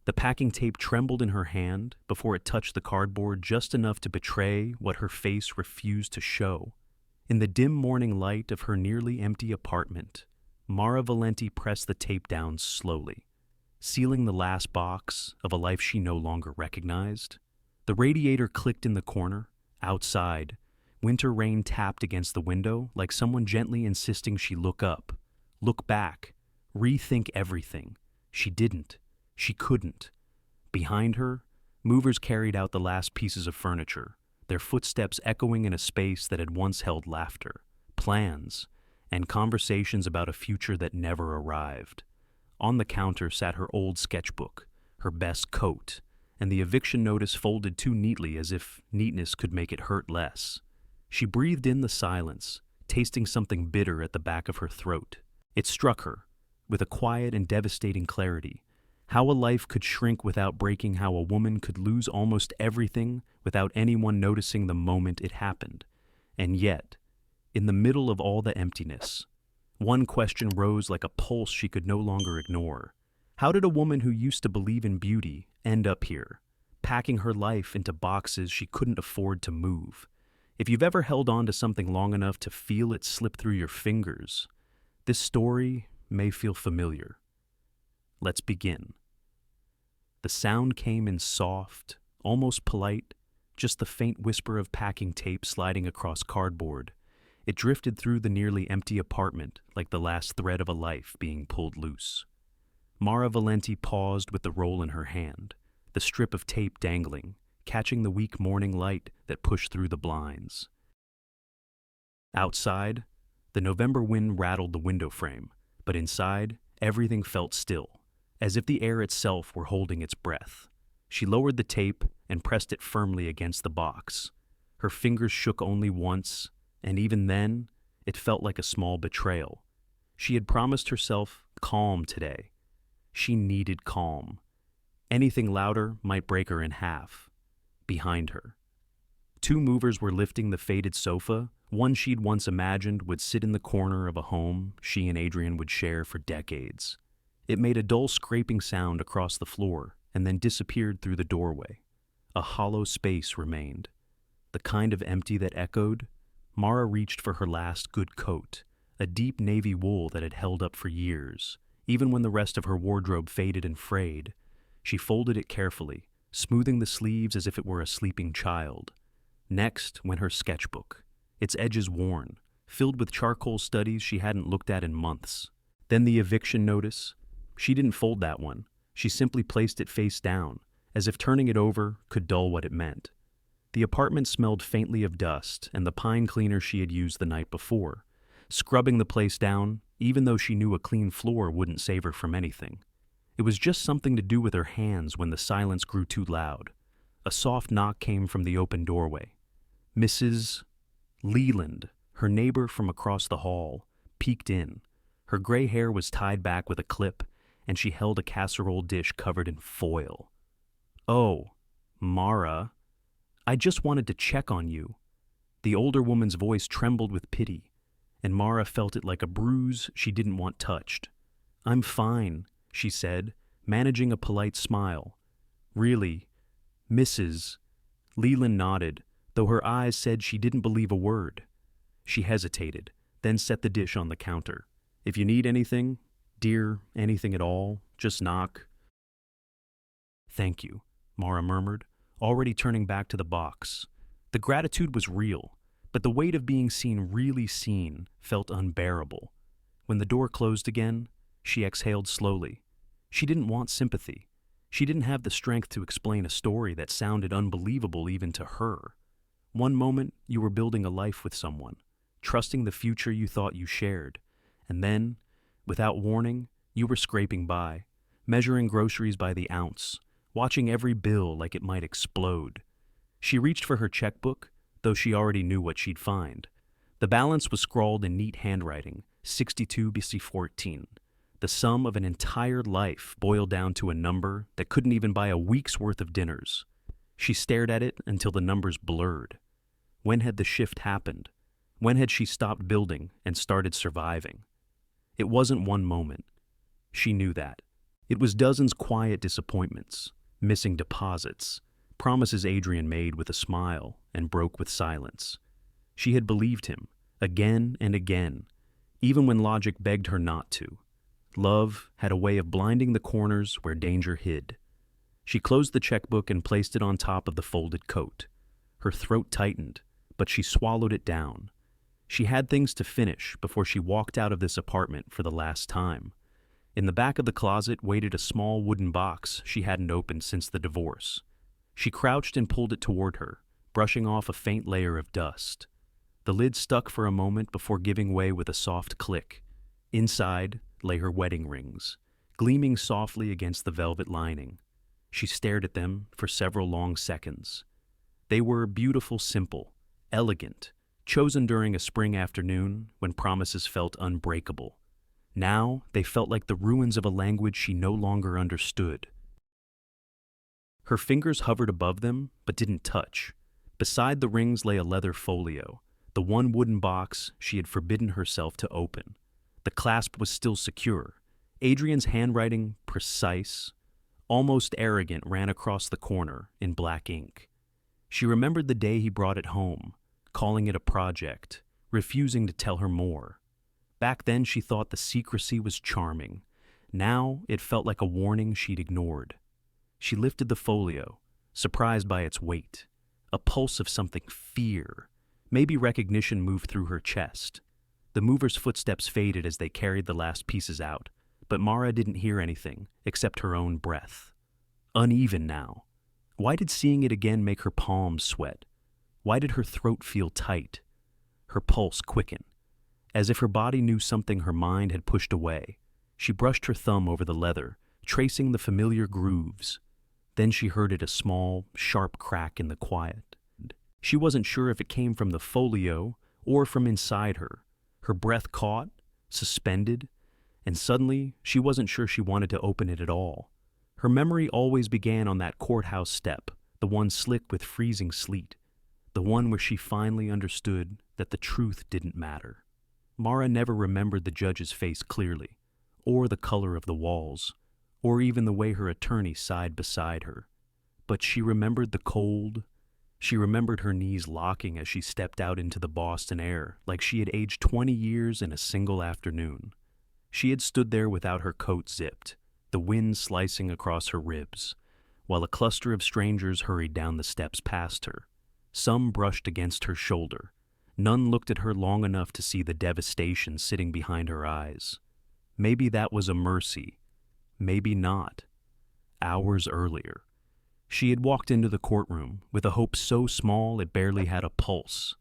The packing tape trembled in her hand before it touched the cardboard just enough to betray what her face refused to show. In the dim morning light of her nearly empty apartment, Mara Valenti pressed the tape down slowly, sealing the last box of a life she no longer recognized. The radiator clicked in the corner. Outside, winter rain tapped against the window like someone gently insisting she look up, look back, rethink everything. She didn't. She couldn't. Behind her, movers carried out the last pieces of furniture, their footsteps echoing in a space that had once held laughter, plans, and conversations about a future that never arrived. On the counter sat her old sketchbook, her best coat, and the eviction notice folded too neatly as if neatness could make it hurt less. She breathed in the silence, tasting something bitter at the back of her throat. It struck her, with a quiet and devastating clarity, how a life could shrink without breaking, how a woman could lose almost everything without anyone noticing the moment it happened. And yet, in the middle of all the emptiness, one question rose like a pulse she could no longer ignore. How did a woman who used to believe in beauty end up here, packing her life into boxes she couldn't afford to move? If you've ever held on to something long enough to feel it slip through your fingers, this story may feel familiar. Let's begin. The sound came in soft, almost polite, just the faint whisper of packing tape sliding across cardboard. It drifted through the nearly empty apartment like the last thread of a life being pulled loose. Mara Valenti paused with the roll in her hand, the strip of tape dangling, catching the weak morning light that pushed through the blinds. Outside, the November wind rattled the window frame, but inside, everything felt still, as if the air itself were holding its breath. She lowered the tape and pressed it firmly against the box. Her fingers shook only once, and even then, it felt like a small betrayal. She had promised herself calm today. She needed calm. Anything louder might break her in half. Behind her, two movers were lifting the faded sofa, one she'd once imagined would sit in the corner of a home she and Adrian would share for decades. It made a dull scraping sound across the floor and then disappeared through the doorway. A hollow space remained, the kind of empty that echoed. Mara reached for her last good coat, a deep navy wool that had held up for years. Even when the rest of her wardrobe faded and frayed, she folded it carefully, smoothing the sleeves as if it were a sleeping child. Next went her sketchbook, its edges worn, filled with charcoal studies she hadn't looked at in months. Then the eviction notice. She didn't fold that one. She simply placed it face down, as if turning it over could dull what it meant. The apartment smelled faintly of dust and the pine cleaner she had used the night before, scrubbing the place down, even though she knew a clean floor wouldn't save her from anything. It was just something to do with her hands when the silence grew too loud. A soft knock came from the open doorway. Mrs. Leland, her neighbor from across the hall, peeked in. Her gray hair was tied back with a clip, and she held a casserole dish covered in foil. "Oh, Mara, I just wanted to check on you." The older woman's voice trembled with pity, and Mara felt it like a bruise she didn't want touched. "I'm fine," she said, managing a polite smile. "Really, Mrs." Leland nodded, though her eyes said she didn't believe a word. She hesitated, then set the dish on the counter. "If you need anything, dear, anything at all, just knock." "Thank you," Mara murmured, already turning back to the box. The gratitude was real, but the weight of being seen, really seen, felt unbearable. When the door closed again, she exhaled slowly. She didn't want sympathy. She didn't have the strength to explain a story that sounded unbelievable even to her. One moment, you were building a life with someone, trusting the future you thought you shared. And then, without warning, you were scraping by, measuring groceries by the ounce, watching every bill like it might explode. She reached for her checkbook, though she already knew what she'd find. The balance was scrawled in neat handwriting, 62 BC 14. The sum of an entire life boiled down to a number that couldn't even buy a week's worth of dinners. She stared at it until the numbers blurred. When had the shift happened? When had she stopped building and started surviving? It wasn't one moment. She knew that. It was dozens quiet disappointments, missing deposits, promises Adrian made with a smile and broke with silence. She had believed him, again and again, even when logic begged her not to. Love had a way of blinding the corners where danger hid. She closed the checkbook and placed it on top of the folded coat. Her throat tightened, but she swallowed it down. She had things to finish before she walked out of this apartment for the last time. In the back of the closet waited a small wooden box she hadn't opened since the divorce. She crouched and pulled it toward her, brushing off a faint layer of dust. The lid stuck for a moment before giving way with a soft click. Inside lay her wedding rings, gleaming softly against the velvet lining. She stared at them for several long seconds. They were beautiful, simple, elegant, chosen during a spring afternoon when promises felt unbreakable. Now they felt like the ruins of a language she no longer understood. Her fingers hovered above them, but didn't touch. Beside the rings lay a leather folio, the one wooden box she had forbidden herself to open. The clasp was still secure. Adrian's handwriting, precise, almost arrogant, ran across the corner in black ink. She remembered the day he brought it home, calling it a project, refusing to tell her more. Back then she thought the secrecy was charming. Now it felt like a warning she'd ignored. She lifted the folio, surprised by its weight. A pulse of something, fear. Maybe recognition moved through her chest. The mover's footsteps faded as they carried the last pieces out, but Mara didn't hear anything except her own breath. Uneven now. Why did seeing it again make her palms sweat? Why did her throat feel tight? Her pulse quicken. As if her body knew something her mind had pushed away. She brushed her thumb over the leather, tracing the familiar grooves. Then she heard it, a small, sharp crack in the quiet. She wasn't sure if it came from the folio or from inside her. Her breath caught, suspended, and suddenly she wasn't sure she wanted to open it at all. Her memory always began on that courthouse step, the one slick with freezing sleet, the one where she finally understood that the truth didn't matter. Mara never remembered the judge's face clearly, or the color of the walls, or even the way her attorney sighed beside her. But she remembered the cold. She remembered her knees locking as she stepped out into the Boston air like she had aged 20 years in a single afternoon. She had stood there without her coat zipped, the wind slicing across her ribs, while a cluster of strangers hurried down the steps past her. Some brushed against her shoulder. None looked at her long enough to see the devastation sitting behind her eyes. Maybe that was a mercy. Maybe not. Hours earlier, she had walked into the courtroom with a hope so small it barely had a pulse.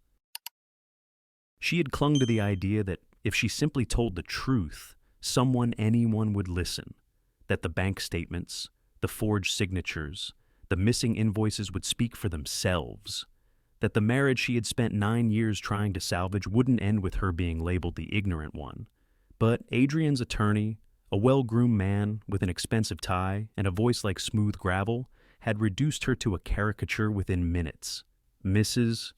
She had clung to the idea that if she simply told the truth, anyone would listen, that the bank statements, the forged signatures, the missing invoices would speak for themselves, that the marriage she had spent 9 years trying to salvage wouldn't end with her being labeled the ignorant one. But Adrian's attorney, a well-groomed man with an expensive tie and a voice like smooth gravel, had reduced her to a caricature within minutes. Mrs.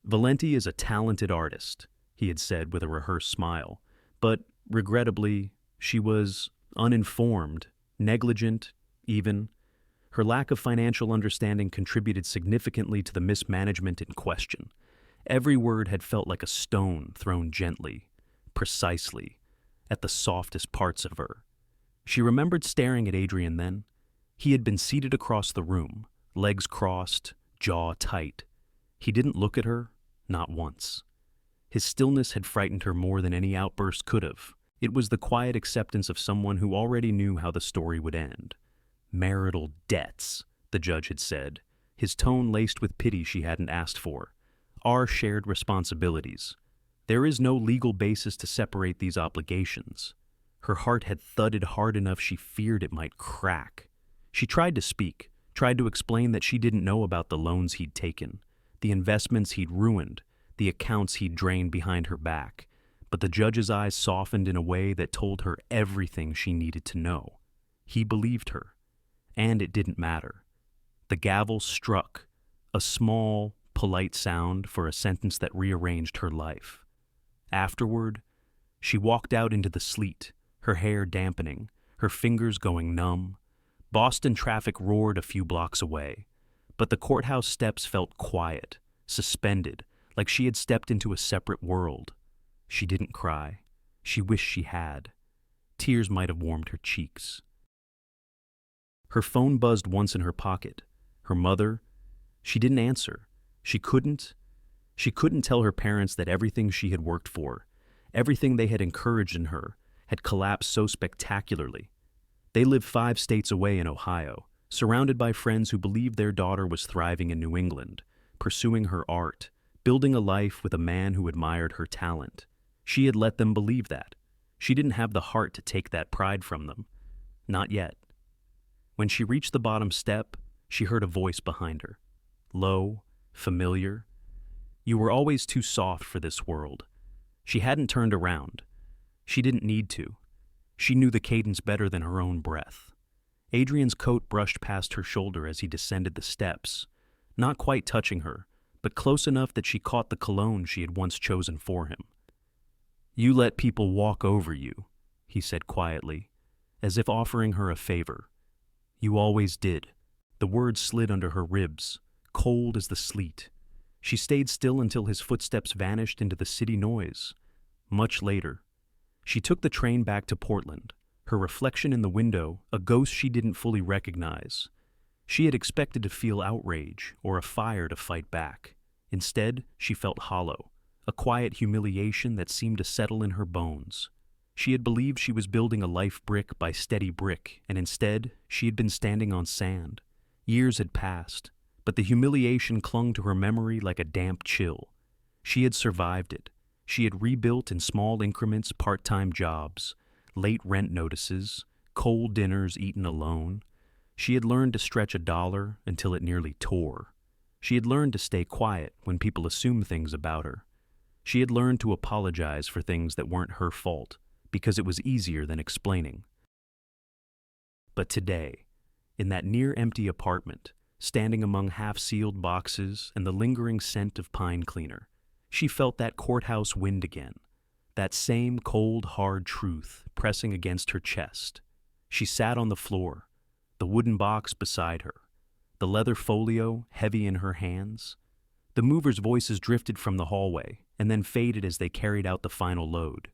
Valenti is a talented artist, he had said with a rehearsed smile, but regrettably, she was uninformed, negligent, even. Her lack of financial understanding contributed significantly to the mismanagement in question. Every word had felt like a stone thrown gently, precisely, at the softest parts of her. She remembered staring at Adrian then. He had been seated across the room, legs crossed, jaw tight. He didn't look at her, not once. His stillness had frightened her more than any outburst could have. It was the quiet acceptance of someone who already knew how the story would end. Marital debts, the judge had said, his tone laced with pity she hadn't asked for. Our shared responsibilities. There is no legal basis to separate these obligations. Her heart had thudded hard enough she feared it might crack. She tried to speak, tried to explain that she didn't know about the loans he'd taken, the investments he'd ruined, the accounts he'd drained behind her back, but the judge's eyes softened in a way that told her everything she needed to know. He believed her, and it didn't matter. The gavel struck, a small, polite sound for a sentence that rearranged her life. Afterward, she walked out into the sleet, her hair dampening, her fingers going numb. Boston traffic roared a few blocks away, but the courthouse steps felt quiet, suspended, like she had stepped into a separate world. She didn't cry. She wished she had. Tears might have warmed her cheeks. Her phone buzzed once in her pocket. Her mother. She didn't answer. She couldn't tell her parents that everything she had worked for, everything they had encouraged in her, had collapsed so spectacularly. They lived 5 states away in Ohio, surrounded by friends who believed their daughter was thriving in New England, pursuing her art, building a life with a man who admired her talent. She had let them believe that. She didn't have the heart to take that pride from them. Not yet. When she reached the bottom step, she heard a voice behind her. Low, familiar. You were always too soft for this world. She hadn't turned around. She didn't need to. She knew the cadence better than her own breath. Adrian's coat brushed past her shoulder as he descended the steps, not quite touching her, but close enough that she caught the cologne she had once chosen for him. You let people walk over you, he said quietly, as if offering her a favor. You always did. The words slid under her ribs, cold as the sleet. She stayed still until his footsteps vanished into the city noise. Much later, she took the train back to Portland, her reflection in the window a ghost she didn't fully recognize. She had expected to feel outrage or a fire to fight back. Instead, she felt hollow, a quiet humiliation that seemed to settle in her bones. She had believed she was building a life brick by steady brick, and instead, she had been standing on sand. Years had passed, but the humiliation clung to her memory like a damp chill. She had survived it. She had rebuilt in small increments part-time jobs, late rent notices, cold dinners eaten alone. She had learned to stretch $1 until it nearly tore. She had learned to stay quiet when people assumed things about her. She had learned to apologize for things that weren't her fault, because it was easier than explaining. But today, in that near-empty apartment, standing among half-sealed boxes and the lingering scent of pine cleaner, she felt that courthouse wind again, that same cold, hard truth pressing against her chest. She sat on the floor, the wooden box beside her, the leather folio heavy in her hands. The movers' voices drifted from the hallway and then faded as they carried out the final load.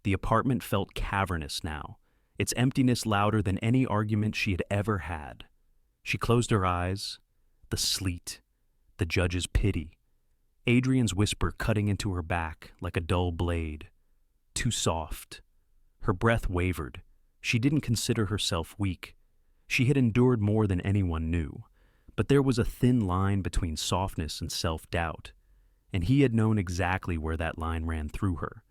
The apartment felt cavernous now, its emptiness louder than any argument she had ever had. She closed her eyes. The sleet, the judge's pity, Adrian's whisper cutting into her back like a dull blade. Too soft. Her breath wavered. She didn't consider herself weak. She had endured more than anyone knew, but there was a thin line between softness and self-doubt, and he had known exactly where that line ran through her.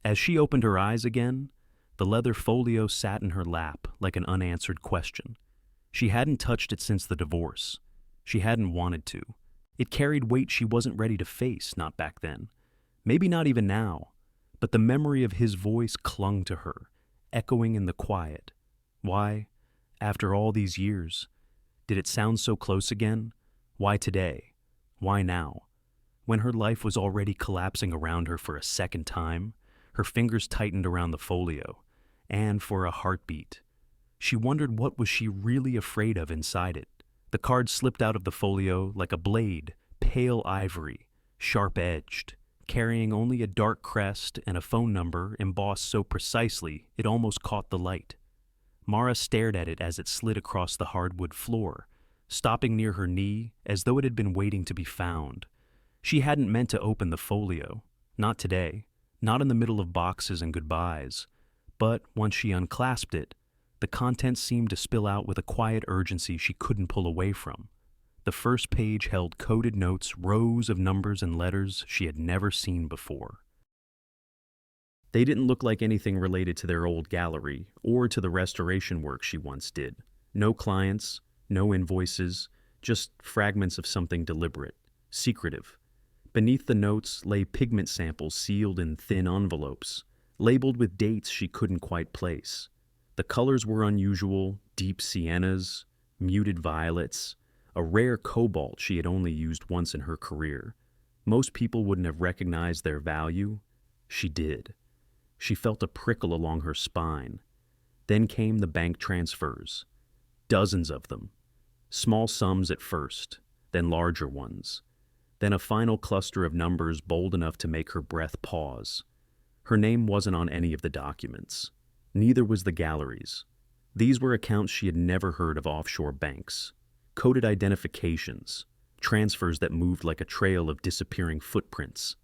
As she opened her eyes again, the leather folio sat in her lap like an unanswered question. She hadn't touched it since the divorce. She hadn't wanted to. It carried weight she wasn't ready to face, not back then. Maybe not even now, but the memory of his voice clung to her, echoing in the quiet. Why, after all these years, did it sound so close again? Why today? Why now? When her life was already collapsing around her for a second time, her fingers tightened around the folio, and for a heartbeat. She wondered what was she really afraid of inside it. The card slipped out of the folio like a blade, pale ivory, sharp-edged, carrying only a dark crest and a phone number embossed so precisely it almost caught the light. Mara stared at it as it slid across the hardwood floor, stopping near her knee as though it had been waiting to be found. She hadn't meant to open the folio, not today, not in the middle of boxes and goodbyes, but once she unclasped it, the contents seemed to spill out with a quiet urgency she couldn't pull away from. The first page held coded notes, rows of numbers and letters she had never seen before. They didn't look like anything related to their old gallery or to the restoration work she once did. No clients, no invoices, just fragments of something deliberate, secretive. Beneath the notes lay pigment samples sealed in thin envelopes, labeled with dates she couldn't quite place. The colors were unusual, deep siennas, muted violets, a rare cobalt she had only used once in her career. Most people wouldn't have recognized their value. She did. She felt a prickle along her spine. Then came the bank transfers. Dozens of them. Small sums at first, then larger ones. Then a final cluster of numbers bold enough to make her breath pause. Her name wasn't on any of the documents. Neither was the gallery's. These were accounts she had never heard of offshore banks. Coded identifications. Transfers that moved like a trail of disappearing footprints.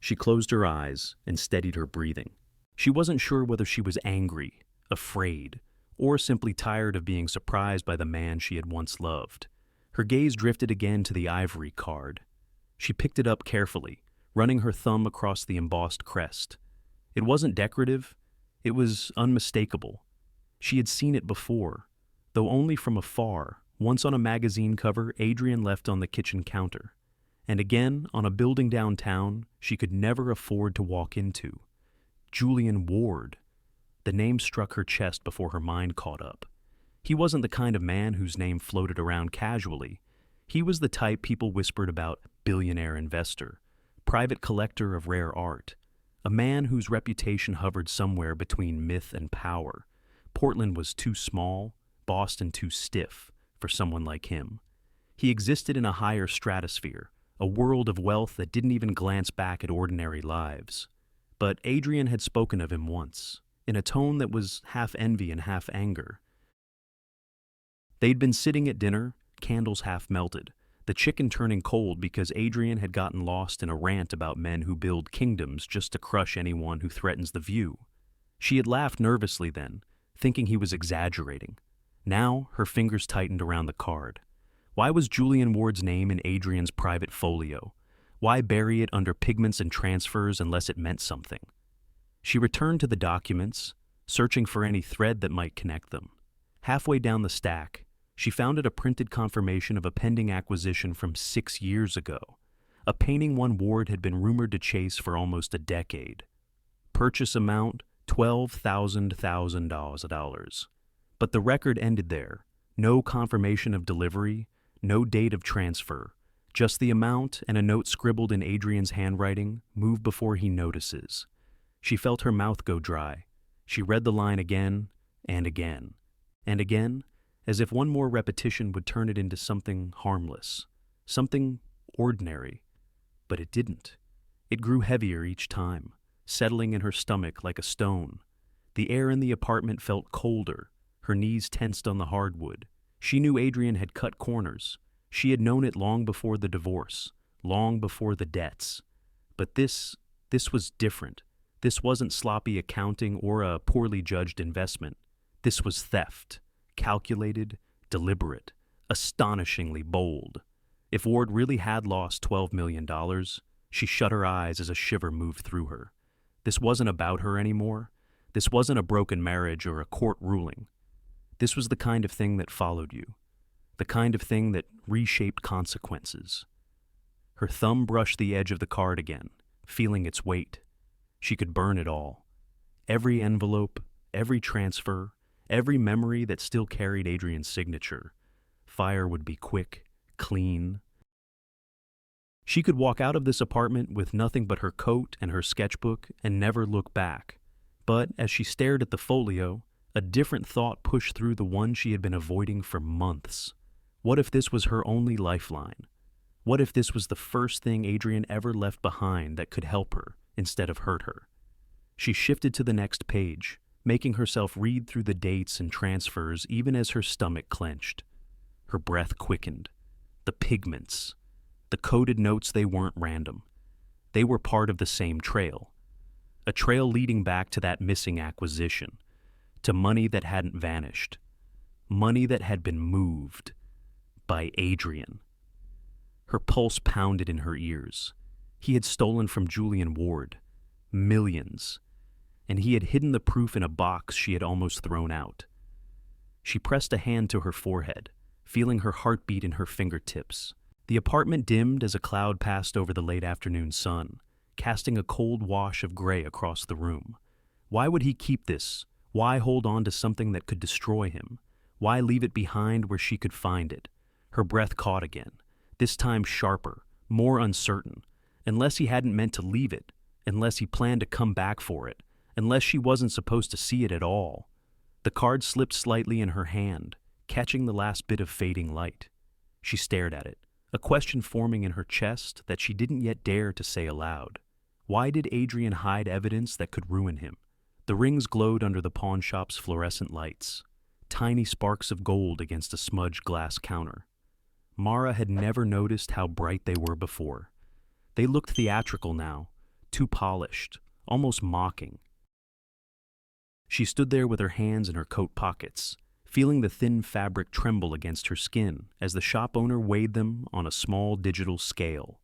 She closed her eyes and steadied her breathing. She wasn't sure whether she was angry, afraid, or simply tired of being surprised by the man she had once loved. Her gaze drifted again to the ivory card. She picked it up carefully, running her thumb across the embossed crest. It wasn't decorative, it was unmistakable. She had seen it before, though only from afar, once on a magazine cover Adrian left on the kitchen counter, and again on a building downtown she could never afford to walk into. Julian Ward. The name struck her chest before her mind caught up. He wasn't the kind of man whose name floated around casually. He was the type people whispered about: billionaire investor, private collector of rare art, a man whose reputation hovered somewhere between myth and power. Portland was too small, Boston too stiff for someone like him. He existed in a higher stratosphere, a world of wealth that didn't even glance back at ordinary lives. But Adrian had spoken of him once, in a tone that was half envy and half anger. They'd been sitting at dinner, candles half melted, the chicken turning cold because Adrian had gotten lost in a rant about men who build kingdoms just to crush anyone who threatens the view. She had laughed nervously then, thinking he was exaggerating. Now her fingers tightened around the card. Why was Julian Ward's name in Adrian's private folio? Why bury it under pigments and transfers unless it meant something? She returned to the documents, searching for any thread that might connect them. Halfway down the stack, she found it a printed confirmation of a pending acquisition from 6 years ago, a painting one Ward had been rumored to chase for almost a decade. Purchase amount, $12,000. But the record ended there. No confirmation of delivery, no date of transfer, just the amount and a note scribbled in Adrian's handwriting: move before he notices. She felt her mouth go dry. She read the line again and again and again, as if one more repetition would turn it into something harmless, something ordinary. But it didn't. It grew heavier each time, settling in her stomach like a stone. The air in the apartment felt colder. Her knees tensed on the hardwood. She knew Adrian had cut corners. She had known it long before the divorce, long before the debts. But this was different. This wasn't sloppy accounting or a poorly judged investment. This was theft, calculated, deliberate, astonishingly bold. If Ward really had lost $12 million, she shut her eyes as a shiver moved through her. This wasn't about her anymore. This wasn't a broken marriage or a court ruling. This was the kind of thing that followed you, the kind of thing that reshaped consequences. Her thumb brushed the edge of the card again, feeling its weight. She could burn it all. Every envelope, every transfer, every memory that still carried Adrian's signature. Fire would be quick, clean. She could walk out of this apartment with nothing but her coat and her sketchbook and never look back. But as she stared at the folio, a different thought pushed through the one she had been avoiding for months. What if this was her only lifeline? What if this was the first thing Adrian ever left behind that could help her instead of hurt her? She shifted to the next page, making herself read through the dates and transfers even as her stomach clenched. Her breath quickened. The pigments. The coded notes, they weren't random. They were part of the same trail. A trail leading back to that missing acquisition, to money that hadn't vanished, money that had been moved by Adrian. Her pulse pounded in her ears. He had stolen from Julian Ward millions, and he had hidden the proof in a box she had almost thrown out. She pressed a hand to her forehead, feeling her heartbeat in her fingertips. The apartment dimmed as a cloud passed over the late afternoon sun, casting a cold wash of gray across the room. Why would he keep this? Why hold on to something that could destroy him? Why leave it behind where she could find it? Her breath caught again, this time sharper, more uncertain. Unless he hadn't meant to leave it, unless he planned to come back for it, unless she wasn't supposed to see it at all. The card slipped slightly in her hand, catching the last bit of fading light. She stared at it, a question forming in her chest that she didn't yet dare to say aloud. Why did Adrian hide evidence that could ruin him? The rings glowed under the pawnshop's fluorescent lights, tiny sparks of gold against a smudged glass counter. Mara had never noticed how bright they were before. They looked theatrical now, too polished, almost mocking. She stood there with her hands in her coat pockets, feeling the thin fabric tremble against her skin as the shop owner weighed them on a small digital scale.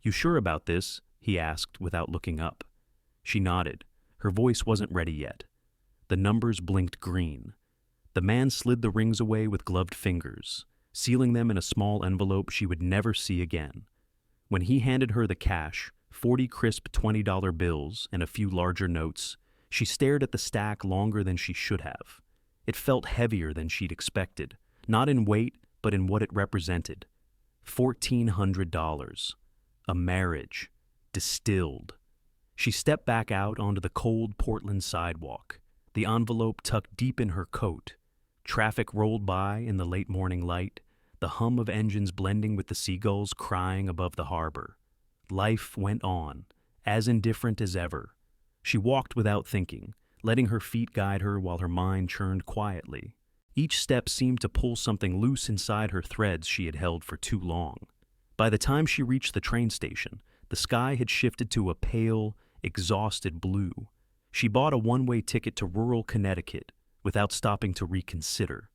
"You sure about this?" he asked without looking up. She nodded. Her voice wasn't ready yet. The numbers blinked green. The man slid the rings away with gloved fingers, sealing them in a small envelope she would never see again. When he handed her the cash, 40 crisp $20 bills and a few larger notes, she stared at the stack longer than she should have. It felt heavier than she'd expected, not in weight, but in what it represented. $1,400. A marriage. Distilled. She stepped back out onto the cold Portland sidewalk, the envelope tucked deep in her coat. Traffic rolled by in the late morning light, the hum of engines blending with the seagulls crying above the harbor. Life went on, as indifferent as ever. She walked without thinking, letting her feet guide her while her mind churned quietly. Each step seemed to pull something loose inside her threads she had held for too long. By the time she reached the train station, the sky had shifted to a pale, exhausted blue. She bought a one-way ticket to rural Connecticut without stopping to reconsider.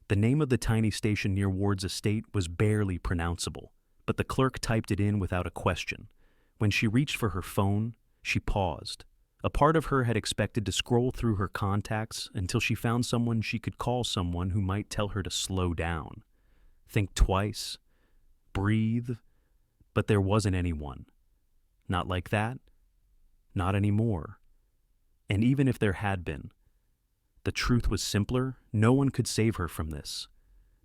The name of the tiny station near Ward's estate was barely pronounceable, but the clerk typed it in without a question. When she reached for her phone, she paused. A part of her had expected to scroll through her contacts until she found someone she could call, someone who might tell her to slow down. Think twice. Breathe. But there wasn't anyone. Not like that. Not anymore. And even if there had been, the truth was simpler. No one could save her from this.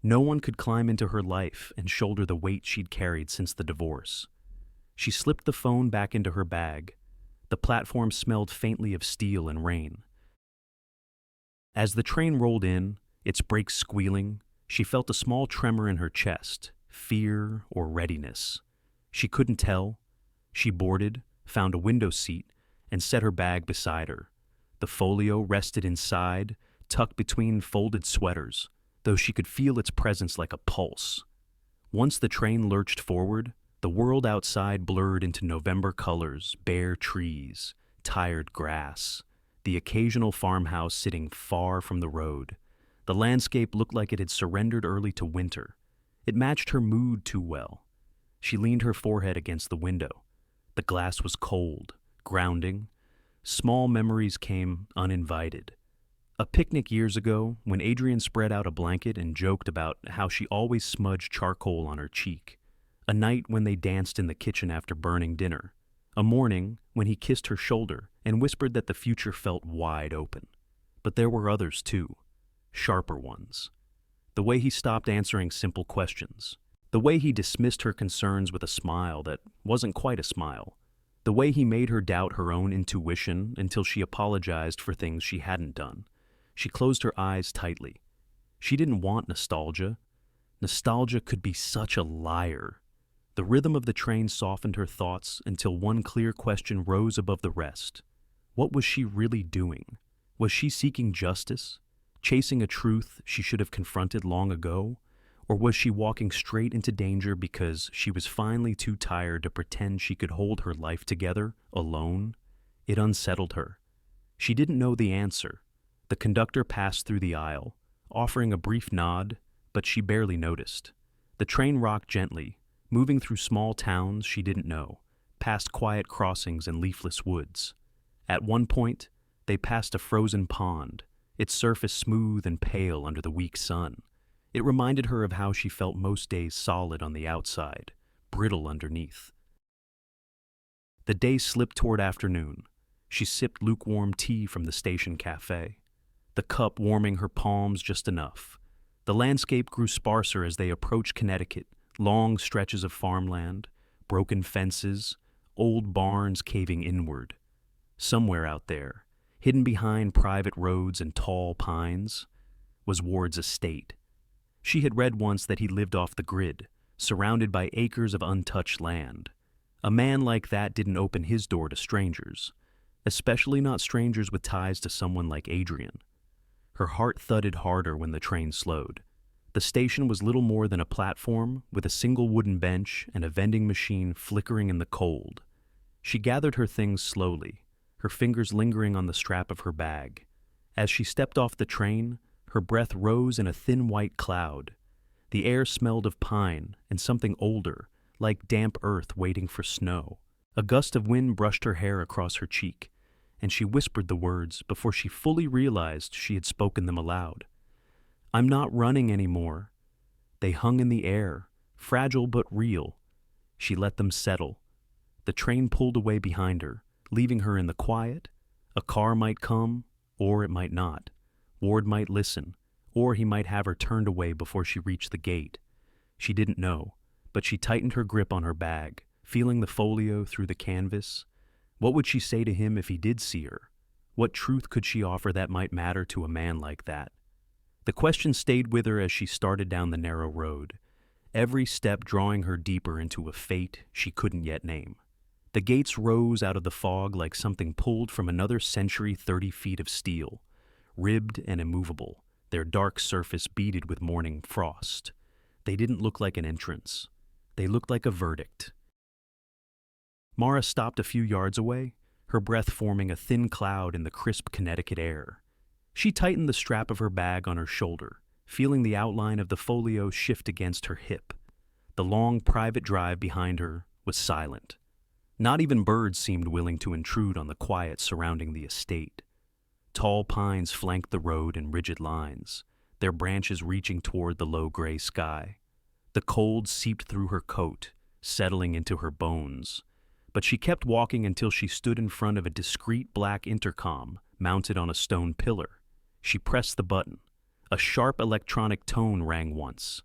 No one could climb into her life and shoulder the weight she'd carried since the divorce. She slipped the phone back into her bag. The platform smelled faintly of steel and rain. As the train rolled in, its brakes squealing, she felt a small tremor in her chest, fear or readiness. She couldn't tell. She boarded, found a window seat, and set her bag beside her. The folio rested inside, tucked between folded sweaters, though she could feel its presence like a pulse. Once the train lurched forward, the world outside blurred into November colors, bare trees, tired grass, the occasional farmhouse sitting far from the road. The landscape looked like it had surrendered early to winter. It matched her mood too well. She leaned her forehead against the window. The glass was cold, grounding. Small memories came uninvited. A picnic years ago, when Adrian spread out a blanket and joked about how she always smudged charcoal on her cheek. A night when they danced in the kitchen after burning dinner. A morning when he kissed her shoulder and whispered that the future felt wide open. But there were others too, sharper ones. The way he stopped answering simple questions. The way he dismissed her concerns with a smile that wasn't quite a smile. The way he made her doubt her own intuition until she apologized for things she hadn't done. She closed her eyes tightly. She didn't want nostalgia. Nostalgia could be such a liar. The rhythm of the train softened her thoughts until one clear question rose above the rest. What was she really doing? Was she seeking justice? Chasing a truth she should have confronted long ago? Or was she walking straight into danger because she was finally too tired to pretend she could hold her life together, alone? It unsettled her. She didn't know the answer. The conductor passed through the aisle, offering a brief nod, but she barely noticed. The train rocked gently, moving through small towns she didn't know, past quiet crossings and leafless woods. At one point, they passed a frozen pond, its surface smooth and pale under the weak sun. It reminded her of how she felt most days, solid on the outside, brittle underneath. The day slipped toward afternoon. She sipped lukewarm tea from the station cafe, the cup warming her palms just enough. The landscape grew sparser as they approached Connecticut. Long stretches of farmland, broken fences, old barns caving inward. Somewhere out there, hidden behind private roads and tall pines, was Ward's estate. She had read once that he lived off the grid, surrounded by acres of untouched land. A man like that didn't open his door to strangers, especially not strangers with ties to someone like Adrian. Her heart thudded harder when the train slowed. The station was little more than a platform with a single wooden bench and a vending machine flickering in the cold. She gathered her things slowly, her fingers lingering on the strap of her bag. As she stepped off the train, her breath rose in a thin white cloud. The air smelled of pine and something older, like damp earth waiting for snow. A gust of wind brushed her hair across her cheek, and she whispered the words before she fully realized she had spoken them aloud. "I'm not running anymore." They hung in the air, fragile but real. She let them settle. The train pulled away behind her, leaving her in the quiet. A car might come, or it might not. Ward might listen, or he might have her turned away before she reached the gate. She didn't know, but she tightened her grip on her bag, feeling the folio through the canvas. What would she say to him if he did see her? What truth could she offer that might matter to a man like that? The question stayed with her as she started down the narrow road, every step drawing her deeper into a fate she couldn't yet name. The gates rose out of the fog like something pulled from another century, 30 feet of steel, ribbed and immovable, their dark surface beaded with morning frost. They didn't look like an entrance. They looked like a verdict. Mara stopped a few yards away, her breath forming a thin cloud in the crisp Connecticut air. She tightened the strap of her bag on her shoulder, feeling the outline of the folio shift against her hip. The long private drive behind her was silent. Not even birds seemed willing to intrude on the quiet surrounding the estate. Tall pines flanked the road in rigid lines, their branches reaching toward the low gray sky. The cold seeped through her coat, settling into her bones. But she kept walking until she stood in front of a discreet black intercom mounted on a stone pillar. She pressed the button. A sharp electronic tone rang once.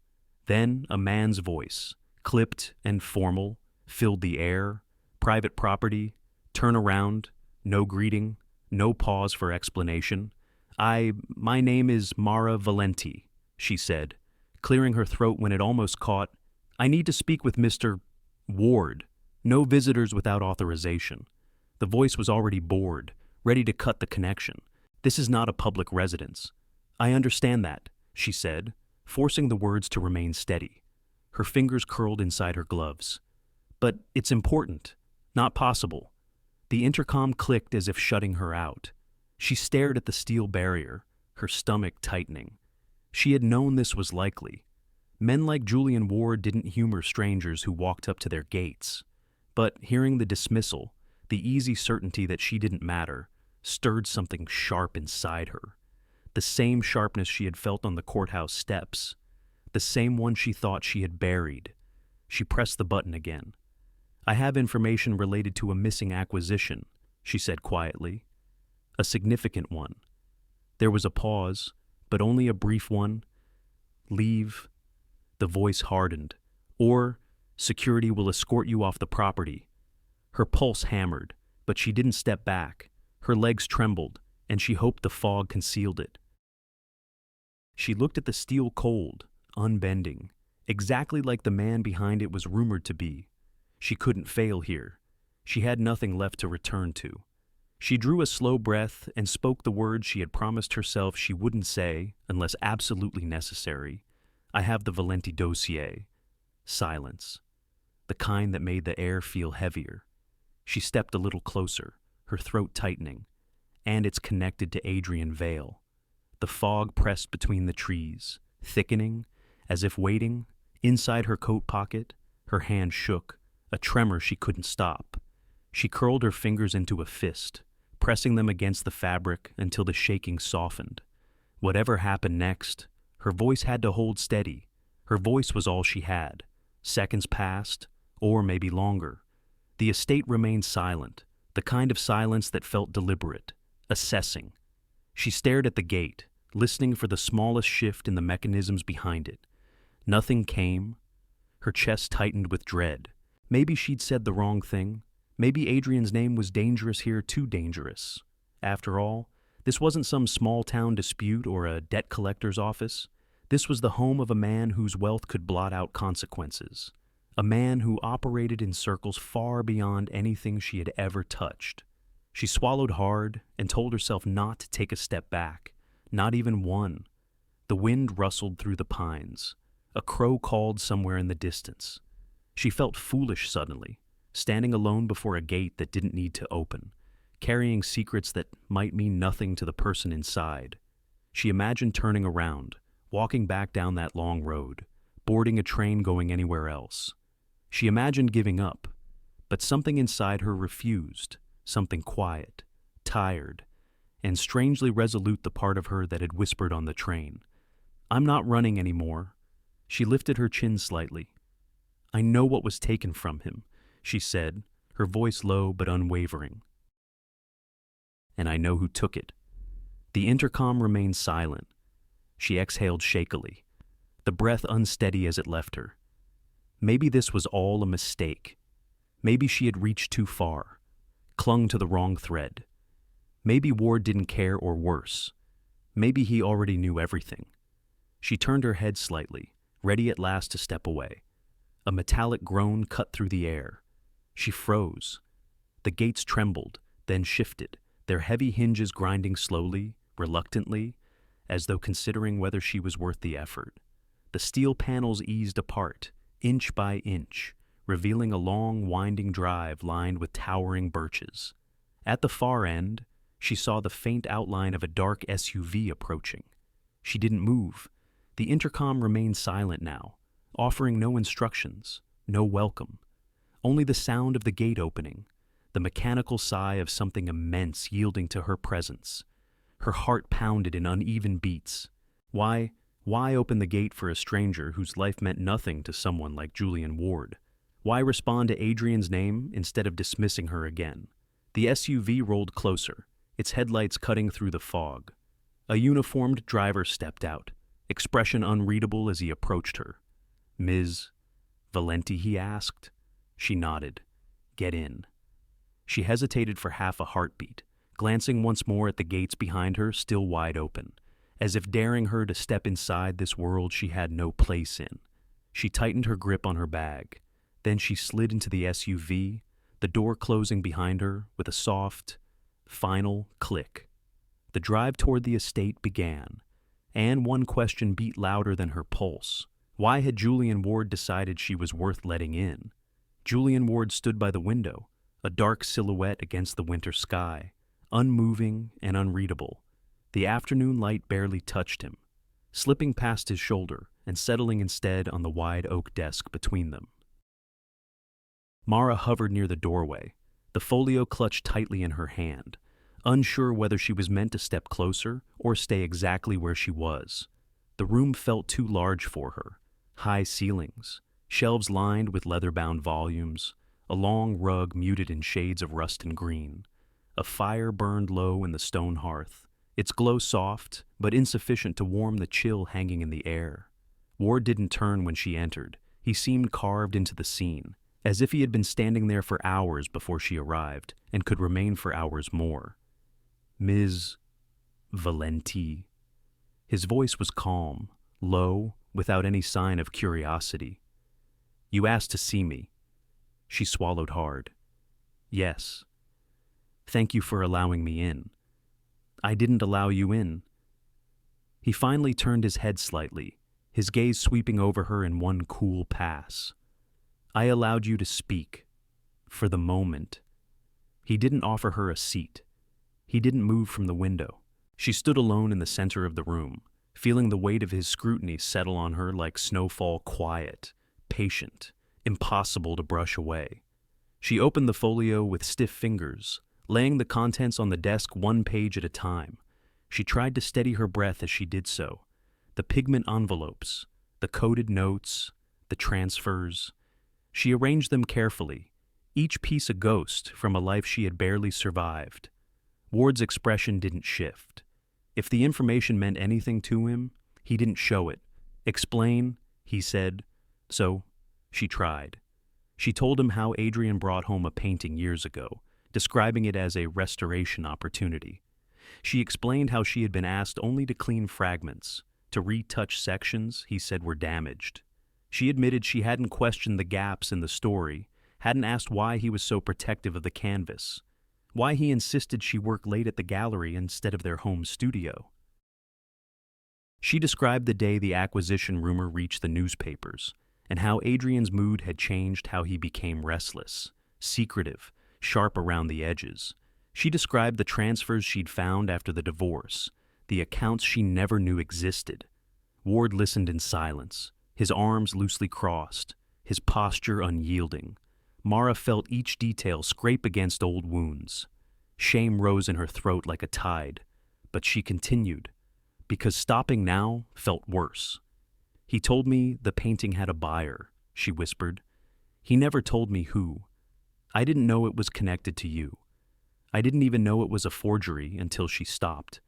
Then a man's voice, clipped and formal, filled the air. Private property, turn around, no greeting, no pause for explanation. My name is Mara Valenti," she said, clearing her throat when it almost caught. "I need to speak with Mr. Ward. No visitors without authorization." The voice was already bored, ready to cut the connection. "This is not a public residence." "I understand that," she said, forcing the words to remain steady. Her fingers curled inside her gloves. "But it's important. Not possible." The intercom clicked as if shutting her out. She stared at the steel barrier, her stomach tightening. She had known this was likely. Men like Julian Ward didn't humor strangers who walked up to their gates. But hearing the dismissal, the easy certainty that she didn't matter, stirred something sharp inside her. The same sharpness she had felt on the courthouse steps. The same one she thought she had buried. She pressed the button again. "I have information related to a missing acquisition," she said quietly. "A significant one." There was a pause, but only a brief one. "Leave." The voice hardened. "Or security will escort you off the property." Her pulse hammered, but she didn't step back. Her legs trembled, and she hoped the fog concealed it. She looked at the steel cold, unbending, exactly like the man behind it was rumored to be. She couldn't fail here. She had nothing left to return to. She drew a slow breath and spoke the words she had promised herself she wouldn't say unless absolutely necessary. "I have the Valenti dossier." Silence. The kind that made the air feel heavier. She stepped a little closer, her throat tightening. "And it's connected to Adrian Vale." The fog pressed between the trees, thickening, as if waiting. Inside her coat pocket, her hand shook, a tremor she couldn't stop. She curled her fingers into a fist, pressing them against the fabric until the shaking softened. Whatever happened next, her voice had to hold steady. Her voice was all she had. Seconds passed, or maybe longer. The estate remained silent, the kind of silence that felt deliberate, assessing. She stared at the gate, listening for the smallest shift in the mechanisms behind it. Nothing came. Her chest tightened with dread. Maybe she'd said the wrong thing. Maybe Adrian's name was dangerous here, too dangerous. After all, this wasn't some small-town dispute or a debt collector's office. This was the home of a man whose wealth could blot out consequences. A man who operated in circles far beyond anything she had ever touched. She swallowed hard and told herself not to take a step back, not even one. The wind rustled through the pines. A crow called somewhere in the distance. She felt foolish suddenly, standing alone before a gate that didn't need to open, carrying secrets that might mean nothing to the person inside. She imagined turning around, walking back down that long road, boarding a train going anywhere else. She imagined giving up, but something inside her refused, something quiet, tired, and strangely resolute, the part of her that had whispered on the train, "I'm not running anymore." She lifted her chin slightly. "I know what was taken from him," she said, her voice low but unwavering. "And I know who took it." The intercom remained silent. She exhaled shakily, the breath unsteady as it left her. Maybe this was all a mistake. Maybe she had reached too far, clung to the wrong thread. Maybe Ward didn't care, or worse, maybe he already knew everything. She turned her head slightly, ready at last to step away. A metallic groan cut through the air. She froze. The gates trembled, then shifted, their heavy hinges grinding slowly, reluctantly, as though considering whether she was worth the effort. The steel panels eased apart, inch by inch, revealing a long, winding drive lined with towering birches. At the far end, she saw the faint outline of a dark SUV approaching. She didn't move. The intercom remained silent now, offering no instructions, no welcome. Only the sound of the gate opening, the mechanical sigh of something immense yielding to her presence. Her heart pounded in uneven beats. Why open the gate for a stranger whose life meant nothing to someone like Julian Ward? Why respond to Adrian's name instead of dismissing her again? The SUV rolled closer, its headlights cutting through the fog. A uniformed driver stepped out, expression unreadable as he approached her. "Ms. Valenti?" he asked. She nodded. "Get in." She hesitated for half a heartbeat, glancing once more at the gates behind her, still wide open, as if daring her to step inside this world she had no place in. She tightened her grip on her bag. Then she slid into the SUV, the door closing behind her with a soft, final click. The drive toward the estate began, and one question beat louder than her pulse. Why had Julian Ward decided she was worth letting in? Julian Ward stood by the window, a dark silhouette against the winter sky, unmoving and unreadable. The afternoon light barely touched him, slipping past his shoulder and settling instead on the wide oak desk between them. Mara hovered near the doorway, the folio clutched tightly in her hand, unsure whether she was meant to step closer or stay exactly where she was. The room felt too large for her. High ceilings, shelves lined with leather-bound volumes, a long rug muted in shades of rust and green. A fire burned low in the stone hearth, its glow soft but insufficient to warm the chill hanging in the air. Ward didn't turn when she entered. He seemed carved into the scene, as if he had been standing there for hours before she arrived and could remain for hours more. "Ms. Valenti." His voice was calm, low, without any sign of curiosity. "You asked to see me." She swallowed hard. "Yes. Thank you for allowing me in." "I didn't allow you in." He finally turned his head slightly, his gaze sweeping over her in one cool pass. "I allowed you to speak. For the moment." He didn't offer her a seat. He didn't move from the window. She stood alone in the center of the room, feeling the weight of his scrutiny settle on her like snowfall, quiet, patient, impossible to brush away. She opened the folio with stiff fingers, laying the contents on the desk one page at a time. She tried to steady her breath as she did so. The pigment envelopes, the coded notes, the transfers. She arranged them carefully, each piece a ghost from a life she had barely survived. Ward's expression didn't shift. If the information meant anything to him, he didn't show it. "Explain," he said. So, she tried. She told him how Adrian brought home a painting years ago, describing it as a restoration opportunity. She explained how she had been asked only to clean fragments, to retouch sections he said were damaged. She admitted she hadn't questioned the gaps in the story, hadn't asked why he was so protective of the canvas, why he insisted she work late at the gallery instead of their home studio. She described the day the acquisition rumor reached the newspapers, and how Adrian's mood had changed, how he became restless, secretive, sharp around the edges. She described the transfers she'd found after the divorce, the accounts she never knew existed. Ward listened in silence, his arms loosely crossed, his posture unyielding. Mara felt each detail scrape against old wounds. Shame rose in her throat like a tide, but she continued, because stopping now felt worse. He told me the painting had a buyer, she whispered. He never told me who. I didn't know it was connected to you. I didn't even know it was a forgery until she stopped,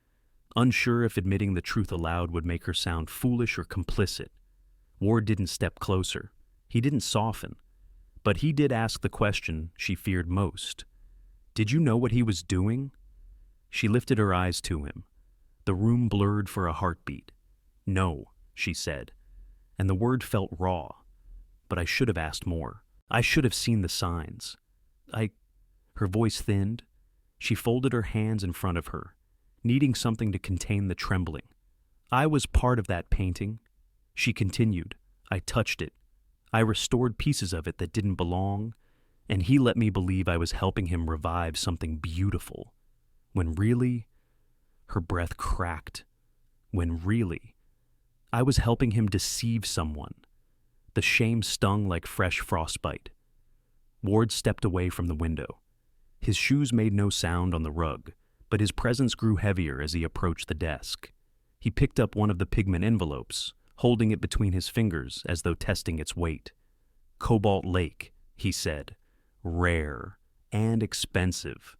unsure if admitting the truth aloud would make her sound foolish or complicit. Ward didn't step closer. He didn't soften. But he did ask the question she feared most. Did you know what he was doing? She lifted her eyes to him. The room blurred for a heartbeat. No, she said, and the word felt raw. But I should have asked more. I should have seen the signs. Her voice thinned. She folded her hands in front of her, needing something to contain the trembling. I was part of that painting. She continued. I touched it. I restored pieces of it that didn't belong, and he let me believe I was helping him revive something beautiful. When really, her breath cracked. When really, I was helping him deceive someone. The shame stung like fresh frostbite. Ward stepped away from the window. His shoes made no sound on the rug, but his presence grew heavier as he approached the desk. He picked up one of the pigment envelopes, holding it between his fingers as though testing its weight. Cobalt Lake, he said. Rare and expensive.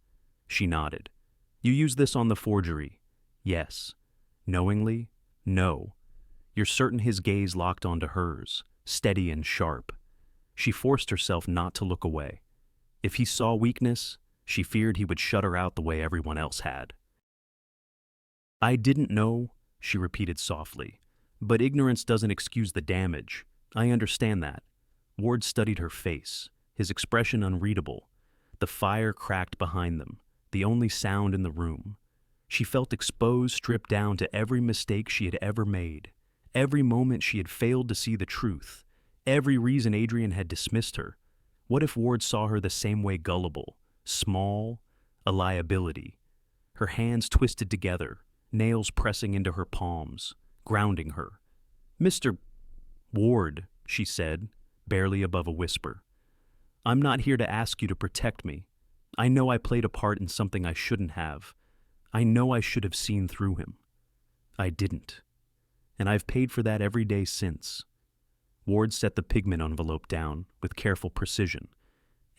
She nodded. You used this on the forgery? Yes. Knowingly? No. You're certain? His gaze locked onto hers, steady and sharp. She forced herself not to look away. If he saw weakness, she feared he would shut her out the way everyone else had. I didn't know, she repeated softly. But ignorance doesn't excuse the damage. I understand that. Ward studied her face, his expression unreadable. The fire cracked behind them, the only sound in the room. She felt exposed, stripped down to every mistake she had ever made, every moment she had failed to see the truth, every reason Adrian had dismissed her. What if Ward saw her the same way, gullible, small, a liability? Her hands twisted together, nails pressing into her palms, grounding her. Mr. Ward, she said, barely above a whisper. I'm not here to ask you to protect me. I know I played a part in something I shouldn't have. I know I should have seen through him. I didn't. And I've paid for that every day since. Ward set the pigment envelope down with careful precision.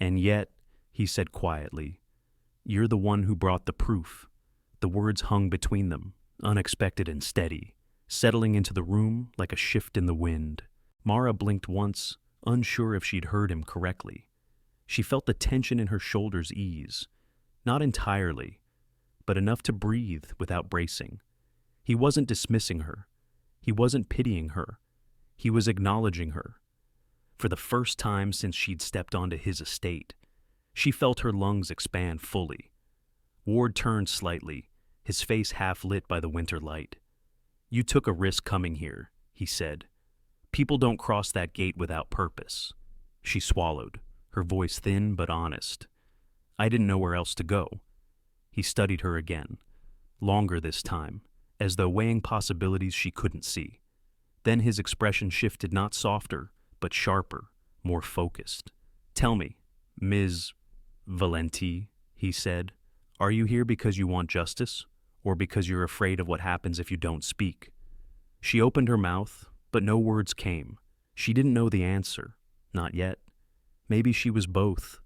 And yet, he said quietly, you're the one who brought the proof. The words hung between them, unexpected and steady, settling into the room like a shift in the wind. Mara blinked once, unsure if she'd heard him correctly. She felt the tension in her shoulders ease, not entirely, but enough to breathe without bracing. He wasn't dismissing her. He wasn't pitying her. He was acknowledging her. For the first time since she'd stepped onto his estate, she felt her lungs expand fully. Ward turned slightly, his face half lit by the winter light. You took a risk coming here, he said. People don't cross that gate without purpose. She swallowed, her voice thin but honest. I didn't know where else to go. He studied her again, longer this time, as though weighing possibilities she couldn't see. Then his expression shifted, not softer, but sharper, more focused. Tell me, Ms. Valenti, he said, are you here because you want justice, or because you're afraid of what happens if you don't speak? She opened her mouth, but no words came. She didn't know the answer, not yet. Maybe she was both.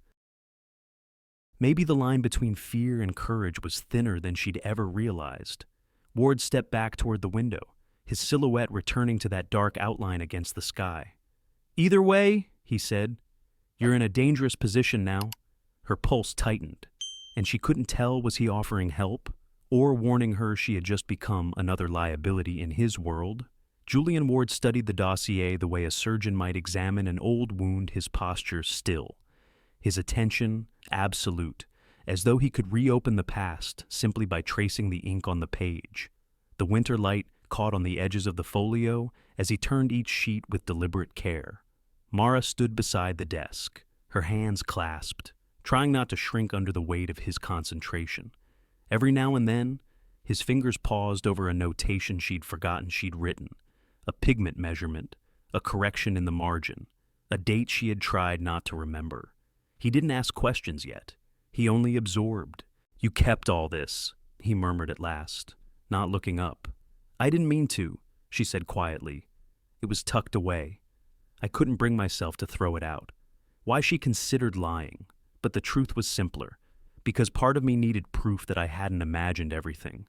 Maybe the line between fear and courage was thinner than she'd ever realized. Ward stepped back toward the window, his silhouette returning to that dark outline against the sky. Either way, he said, you're in a dangerous position now. Her pulse tightened, and she couldn't tell was he offering help or warning her she had just become another liability in his world. Julian Ward studied the dossier the way a surgeon might examine an old wound, his posture still, his attention absolute, as though he could reopen the past simply by tracing the ink on the page. The winter light caught on the edges of the folio as he turned each sheet with deliberate care. Mara stood beside the desk, her hands clasped, trying not to shrink under the weight of his concentration. Every now and then, his fingers paused over a notation she'd forgotten she'd written, a pigment measurement, a correction in the margin, a date she had tried not to remember. He didn't ask questions yet. He only absorbed. "You kept all this," he murmured at last, not looking up. "I didn't mean to," she said quietly. "It was tucked away. I couldn't bring myself to throw it out." Why she considered lying, but the truth was simpler, because part of me needed proof that I hadn't imagined everything.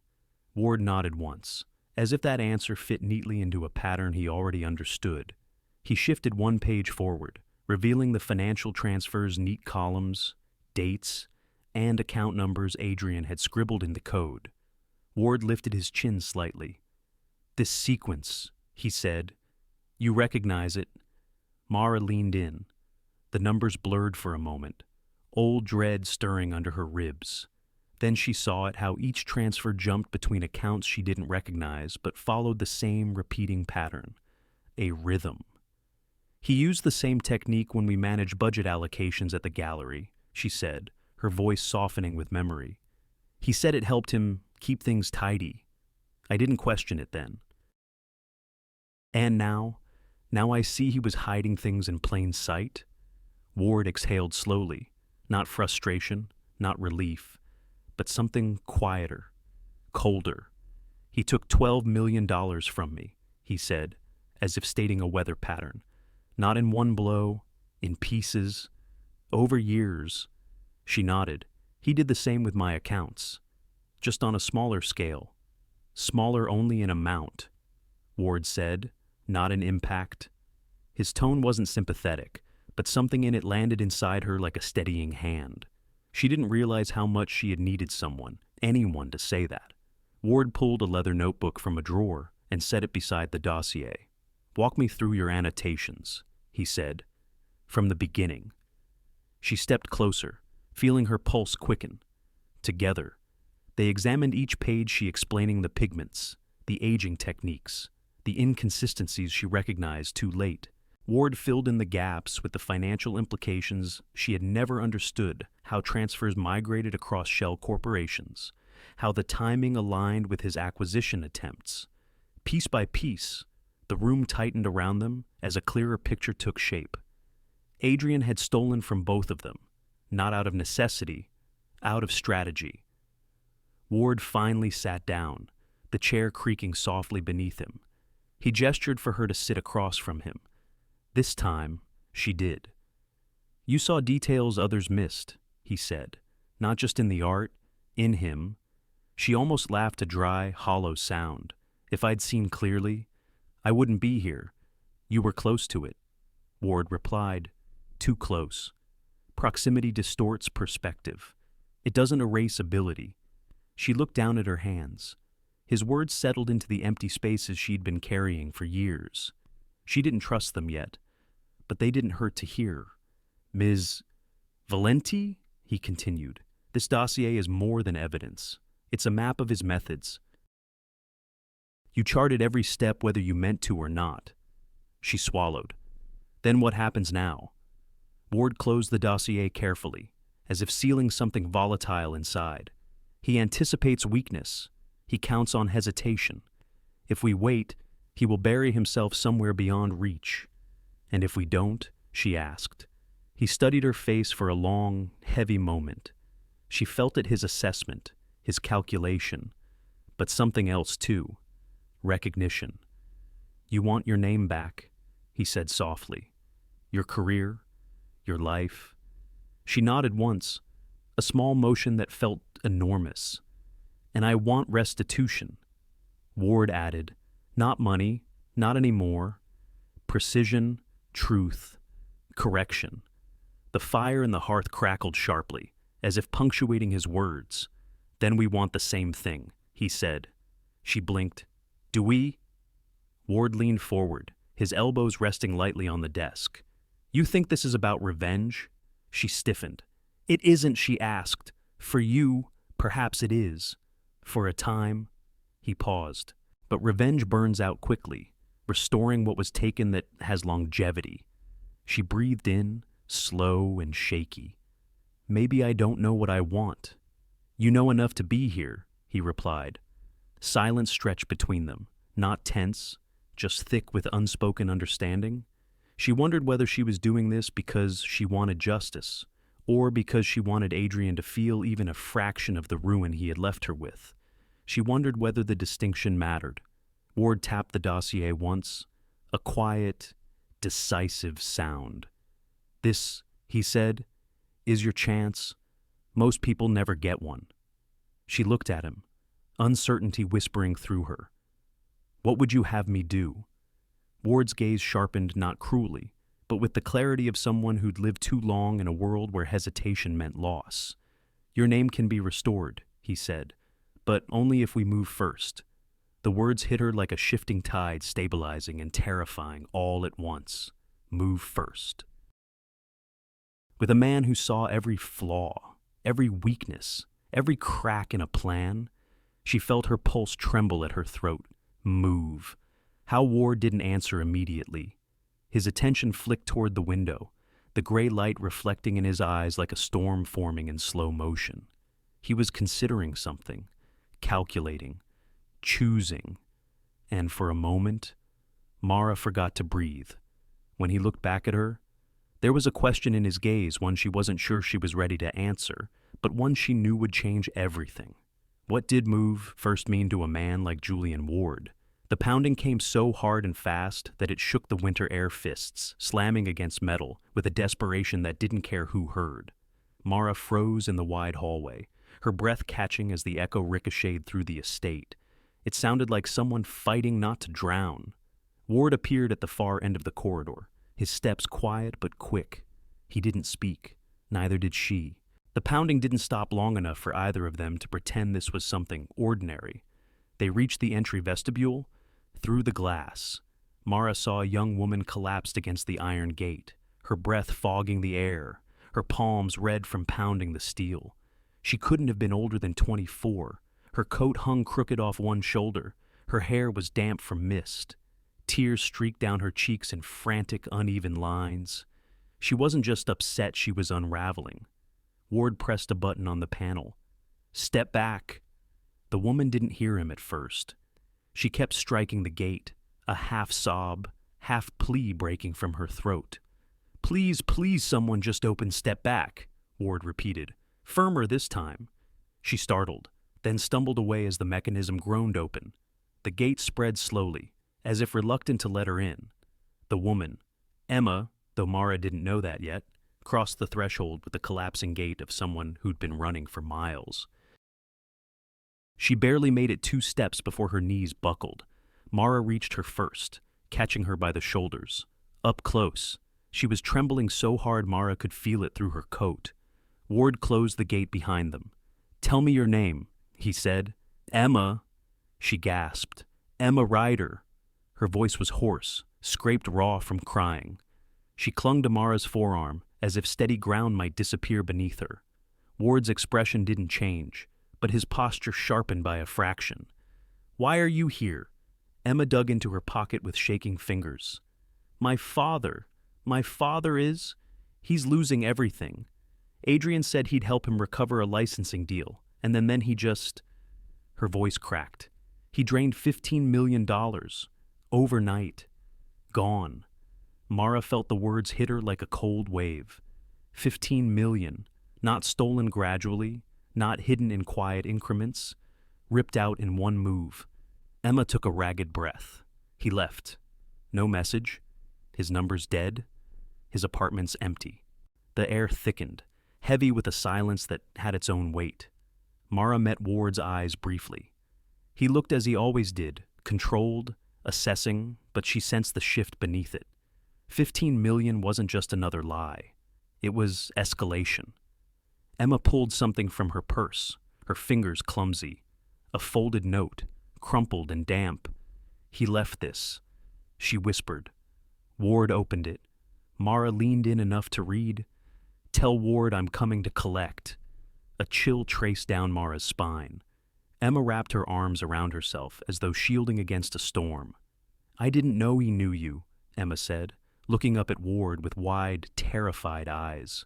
Ward nodded once, as if that answer fit neatly into a pattern he already understood. He shifted one page forward, revealing the financial transfers' neat columns, dates, and account numbers Adrian had scribbled into code. Ward lifted his chin slightly. "This sequence," he said. "You recognize it?" Mara leaned in. The numbers blurred for a moment, old dread stirring under her ribs. Then she saw it, how each transfer jumped between accounts she didn't recognize but followed the same repeating pattern, a rhythm. "He used the same technique when we managed budget allocations at the gallery," she said, her voice softening with memory. "He said it helped him keep things tidy. I didn't question it then. And now I see he was hiding things in plain sight." Ward exhaled slowly, not frustration, not relief, but something quieter, colder. "He took $12 million from me," he said, as if stating a weather pattern. "Not in one blow, in pieces, over years." She nodded. "He did the same with my accounts, just on a smaller scale. Smaller only in amount," Ward said, "not in impact." His tone wasn't sympathetic, but something in it landed inside her like a steadying hand. She didn't realize how much she had needed someone, anyone, to say that. Ward pulled a leather notebook from a drawer and set it beside the dossier. "Walk me through your annotations," he said, "from the beginning." She stepped closer, feeling her pulse quicken. Together, they examined each page, she explaining the pigments, the aging techniques, the inconsistencies she recognized too late. Ward filled in the gaps with the financial implications she had never understood, how transfers migrated across shell corporations, how the timing aligned with his acquisition attempts. Piece by piece, the room tightened around them as a clearer picture took shape. Adrian had stolen from both of them, not out of necessity, out of strategy. Ward finally sat down, the chair creaking softly beneath him. He gestured for her to sit across from him. This time, she did. "You saw details others missed," he said, "not just in the art, in him." She almost laughed, a dry, hollow sound. "If I'd seen clearly, I wouldn't be here. You were close to it." Ward replied, "Too close. Proximity distorts perspective. It doesn't erase ability." She looked down at her hands. His words settled into the empty spaces she'd been carrying for years. She didn't trust them yet, but they didn't hurt to hear. "Ms. Valenti," he continued, "this dossier is more than evidence. It's a map of his methods. You charted every step whether you meant to or not." She swallowed. "Then what happens now?" Ward closed the dossier carefully, as if sealing something volatile inside. "He anticipates weakness. He counts on hesitation. If we wait, he will bury himself somewhere beyond reach." "And if we don't?" she asked. He studied her face for a long, heavy moment. She felt it, his assessment, his calculation, but something else too, recognition. "You want your name back," he said softly. "Your career, your life." She nodded once, a small motion that felt enormous. "And I want restitution," Ward added. "Not money, not anymore. Precision, truth, correction." The fire in the hearth crackled sharply, as if punctuating his words. Then we want the same thing, he said. She blinked. Do we? Ward leaned forward, his elbows resting lightly on the desk. You think this is about revenge? She stiffened. It isn't, she asked. For you, perhaps it is. For a time. He paused. But revenge burns out quickly, restoring what was taken that has longevity. She breathed in, slow and shaky. Maybe I don't know what I want. You know enough to be here, he replied. Silence stretched between them, not tense, just thick with unspoken understanding. She wondered whether she was doing this because she wanted justice, or because she wanted Adrian to feel even a fraction of the ruin he had left her with. She wondered whether the distinction mattered. Ward tapped the dossier once, a quiet, decisive sound. This, he said, is your chance. Most people never get one. She looked at him, uncertainty whispering through her. What would you have me do? Ward's gaze sharpened not cruelly, but with the clarity of someone who'd lived too long in a world where hesitation meant loss. Your name can be restored, he said, but only if we move first. The words hit her like a shifting tide, stabilizing and terrifying all at once. Move first. With a man who saw every flaw, every weakness, every crack in a plan, she felt her pulse tremble at her throat. Move. How Ward didn't answer immediately. His attention flicked toward the window, the gray light reflecting in his eyes like a storm forming in slow motion. He was considering something, calculating, choosing, and for a moment, Mara forgot to breathe. When he looked back at her, there was a question in his gaze, one she wasn't sure she was ready to answer, but one she knew would change everything. What did move first mean to a man like Julian Ward? The pounding came so hard and fast that it shook the winter air fists, slamming against metal with a desperation that didn't care who heard. Mara froze in the wide hallway, her breath catching as the echo ricocheted through the estate. It sounded like someone fighting not to drown. Ward appeared at the far end of the corridor, his steps quiet but quick. He didn't speak, neither did she. The pounding didn't stop long enough for either of them to pretend this was something ordinary. They reached the entry vestibule. Through the glass, Mara saw a young woman collapsed against the iron gate, her breath fogging the air, her palms red from pounding the steel. She couldn't have been older than 24. Her coat hung crooked off one shoulder. Her hair was damp from mist. Tears streaked down her cheeks in frantic, uneven lines. She wasn't just upset, she was unraveling. Ward pressed a button on the panel. Step back. The woman didn't hear him at first. She kept striking the gate, a half sob, half plea breaking from her throat. Please, please, someone just open, step back, Ward repeated, firmer this time. She startled, then stumbled away as the mechanism groaned open. The gate spread slowly, as if reluctant to let her in. The woman, Emma, though Mara didn't know that yet, crossed the threshold with the collapsing gait of someone who'd been running for miles. She barely made it 2 steps before her knees buckled. Mara reached her first, catching her by the shoulders. Up close, she was trembling so hard Mara could feel it through her coat. Ward closed the gate behind them. Tell me your name, he said. Emma, she gasped. Emma Ryder. Her voice was hoarse, scraped raw from crying. She clung to Mara's forearm, as if steady ground might disappear beneath her. Ward's expression didn't change, but his posture sharpened by a fraction. Why are you here? Emma dug into her pocket with shaking fingers. My father is? He's losing everything. Adrian said he'd help him recover a licensing deal, and then he just... Her voice cracked. He drained $15 million. Overnight. Gone. Mara felt the words hit her like a cold wave. 15 million, not stolen gradually, not hidden in quiet increments, ripped out in one move. Emma took a ragged breath. He left. No message. His numbers dead. His apartment's empty. The air thickened, heavy with a silence that had its own weight. Mara met Ward's eyes briefly. He looked as he always did, controlled, assessing, but she sensed the shift beneath it. 15 million wasn't just another lie. It was escalation. Emma pulled something from her purse, her fingers clumsy. A folded note, crumpled and damp. "He left this," she whispered. Ward opened it. Mara leaned in enough to read. "Tell Ward I'm coming to collect." A chill traced down Mara's spine. Emma wrapped her arms around herself as though shielding against a storm. "I didn't know he knew you," Emma said, looking up at Ward with wide, terrified eyes.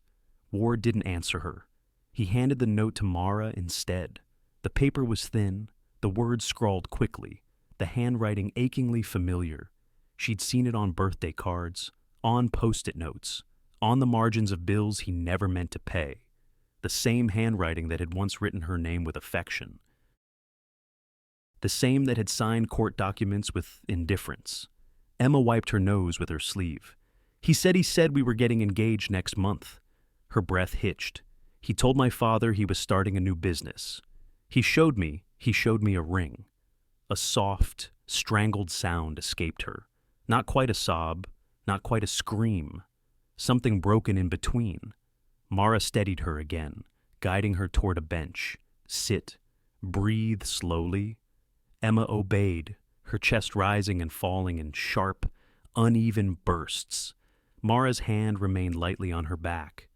Ward didn't answer her. He handed the note to Mara instead. The paper was thin, the words scrawled quickly, the handwriting achingly familiar. She'd seen it on birthday cards, on post-it notes, on the margins of bills he never meant to pay. The same handwriting that had once written her name with affection. The same that had signed court documents with indifference. Emma wiped her nose with her sleeve. He said we were getting engaged next month." Her breath hitched. "He told my father he was starting a new business. He showed me a ring." A soft, strangled sound escaped her. Not quite a sob, not quite a scream. Something broken in between. Mara steadied her again, guiding her toward a bench. "Sit. Breathe slowly." Emma obeyed, her chest rising and falling in sharp, uneven bursts. Mara's hand remained lightly on her back.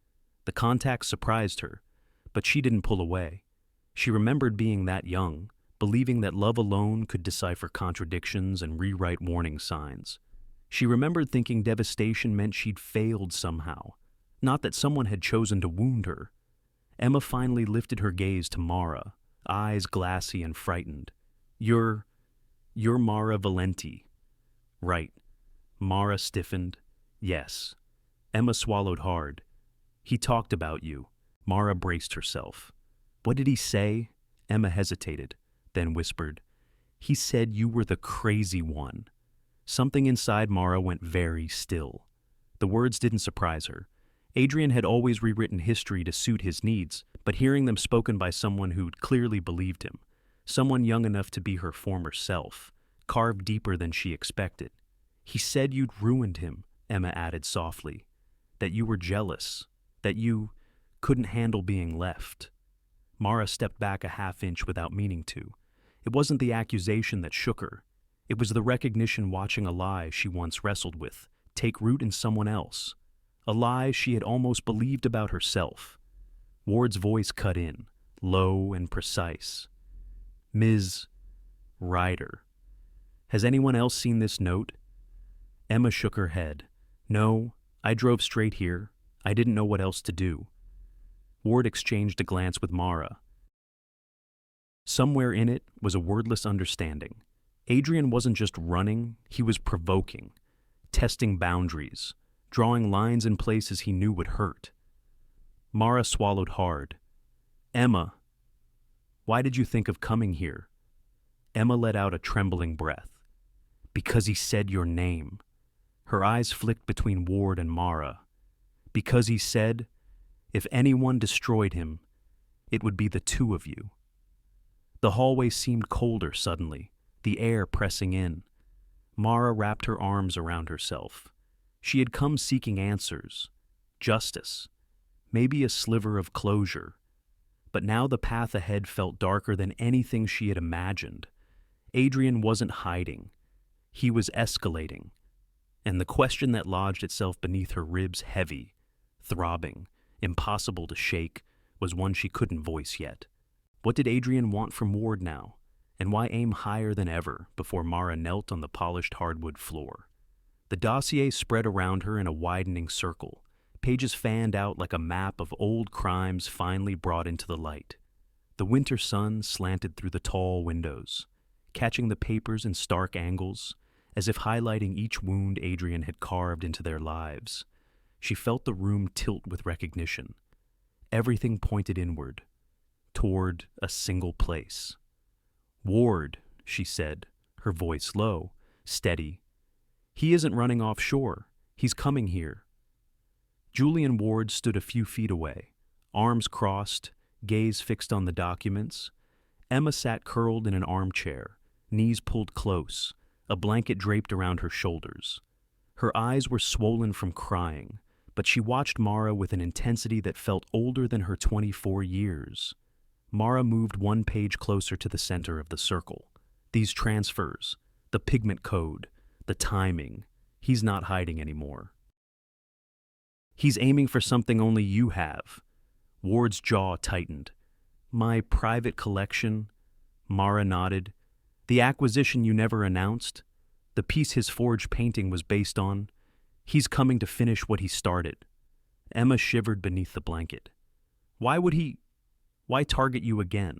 The contact surprised her, but she didn't pull away. She remembered being that young, believing that love alone could decipher contradictions and rewrite warning signs. She remembered thinking devastation meant she'd failed somehow, not that someone had chosen to wound her. Emma finally lifted her gaze to Mara, eyes glassy and frightened. You're Mara Valenti." "Right." Mara stiffened. "Yes." Emma swallowed hard. "He talked about you." Mara braced herself. "What did he say?" Emma hesitated, then whispered, "He said you were the crazy one." Something inside Mara went very still. The words didn't surprise her. Adrian had always rewritten history to suit his needs, but hearing them spoken by someone who'd clearly believed him, someone young enough to be her former self, carved deeper than she expected. "He said you'd ruined him," Emma added softly. "That you were jealous. That you couldn't handle being left." Mara stepped back a half-inch without meaning to. It wasn't the accusation that shook her. It was the recognition watching a lie she once wrestled with take root in someone else. A lie she had almost believed about herself. Ward's voice cut in, low and precise. "Ms. Ryder, has anyone else seen this note?" Emma shook her head. "No, I drove straight here. I didn't know what else to do." Ward exchanged a glance with Mara. Somewhere in it was a wordless understanding. Adrian wasn't just running, he was provoking, testing boundaries, drawing lines in places he knew would hurt. Mara swallowed hard. "Emma, why did you think of coming here?" Emma let out a trembling breath. "Because he said your name." Her eyes flicked between Ward and Mara. "Because he said, if anyone destroyed him, it would be the two of you." The hallway seemed colder suddenly, the air pressing in. Mara wrapped her arms around herself. She had come seeking answers, justice, maybe a sliver of closure. But now the path ahead felt darker than anything she had imagined. Adrian wasn't hiding. He was escalating. And the question that lodged itself beneath her ribs heavy, throbbing, impossible to shake, was one she couldn't voice yet. What did Adrian want from Ward now? And why aim higher than ever before Mara knelt on the polished hardwood floor? The dossier spread around her in a widening circle, pages fanned out like a map of old crimes finally brought into the light. The winter sun slanted through the tall windows, catching the papers in stark angles, as if highlighting each wound Adrian had carved into their lives. She felt the room tilt with recognition. Everything pointed inward, toward a single place. "Ward," she said, her voice low, steady. "He isn't running offshore. He's coming here." Julian Ward stood a few feet away, arms crossed, gaze fixed on the documents. Emma sat curled in an armchair, knees pulled close, a blanket draped around her shoulders. Her eyes were swollen from crying, but she watched Mara with an intensity that felt older than her 24 years. Mara moved one page closer to the center of the circle. These transfers, the pigment code, the timing, he's not hiding anymore. He's aiming for something only you have. Ward's jaw tightened. My private collection? Mara nodded. The acquisition you never announced? The piece his forged painting was based on? He's coming to finish what he started. Emma shivered beneath the blanket. Why target you again?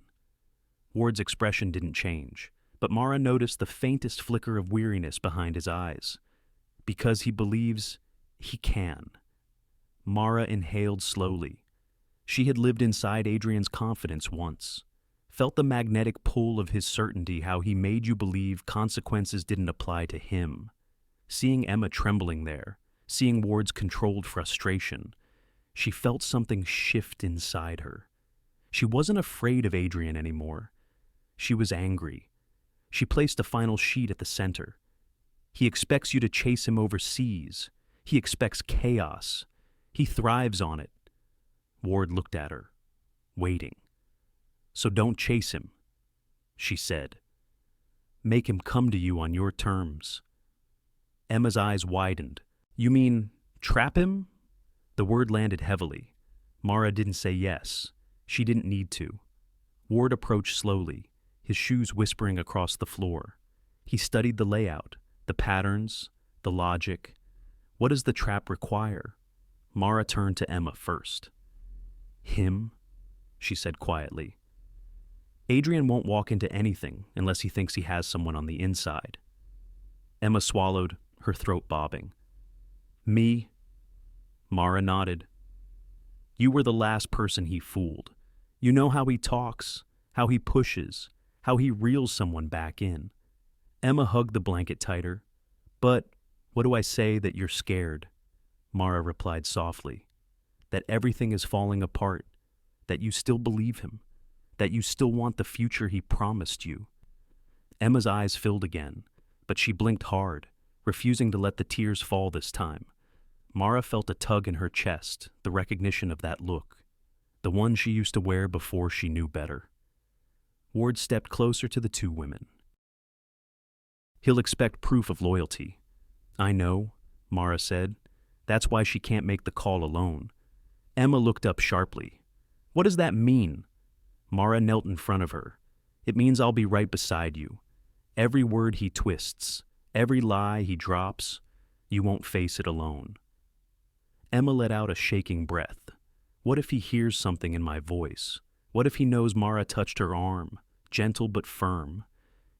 Ward's expression didn't change, but Mara noticed the faintest flicker of weariness behind his eyes. Because he believes he can. Mara inhaled slowly. She had lived inside Adrian's confidence once, felt the magnetic pull of his certainty, how he made you believe consequences didn't apply to him. Seeing Emma trembling there, seeing Ward's controlled frustration, she felt something shift inside her. She wasn't afraid of Adrian anymore. She was angry. She placed a final sheet at the center. He expects you to chase him overseas. He expects chaos. He thrives on it. Ward looked at her, waiting. So don't chase him, she said. Make him come to you on your terms. Emma's eyes widened. You mean trap him? The word landed heavily. Mara didn't say yes. She didn't need to. Ward approached slowly, his shoes whispering across the floor. He studied the layout, the patterns, the logic. What does the trap require? Mara turned to Emma first. Him? She said quietly. Adrian won't walk into anything unless he thinks he has someone on the inside. Emma swallowed, her throat bobbing. Me? Mara nodded. You were the last person he fooled. You know how he talks, how he pushes, how he reels someone back in. Emma hugged the blanket tighter. But what do I say that you're scared? Mara replied softly. That everything is falling apart, that you still believe him, that you still want the future he promised you. Emma's eyes filled again, but she blinked hard, refusing to let the tears fall this time. Mara felt a tug in her chest, the recognition of that look, the one she used to wear before she knew better. Ward stepped closer to the two women. He'll expect proof of loyalty. I know, Mara said. That's why she can't make the call alone. Emma looked up sharply. What does that mean? Mara knelt in front of her. It means I'll be right beside you. Every word he twists, every lie he drops, you won't face it alone. Emma let out a shaking breath. What if he hears something in my voice? What if he knows Mara touched her arm, gentle but firm?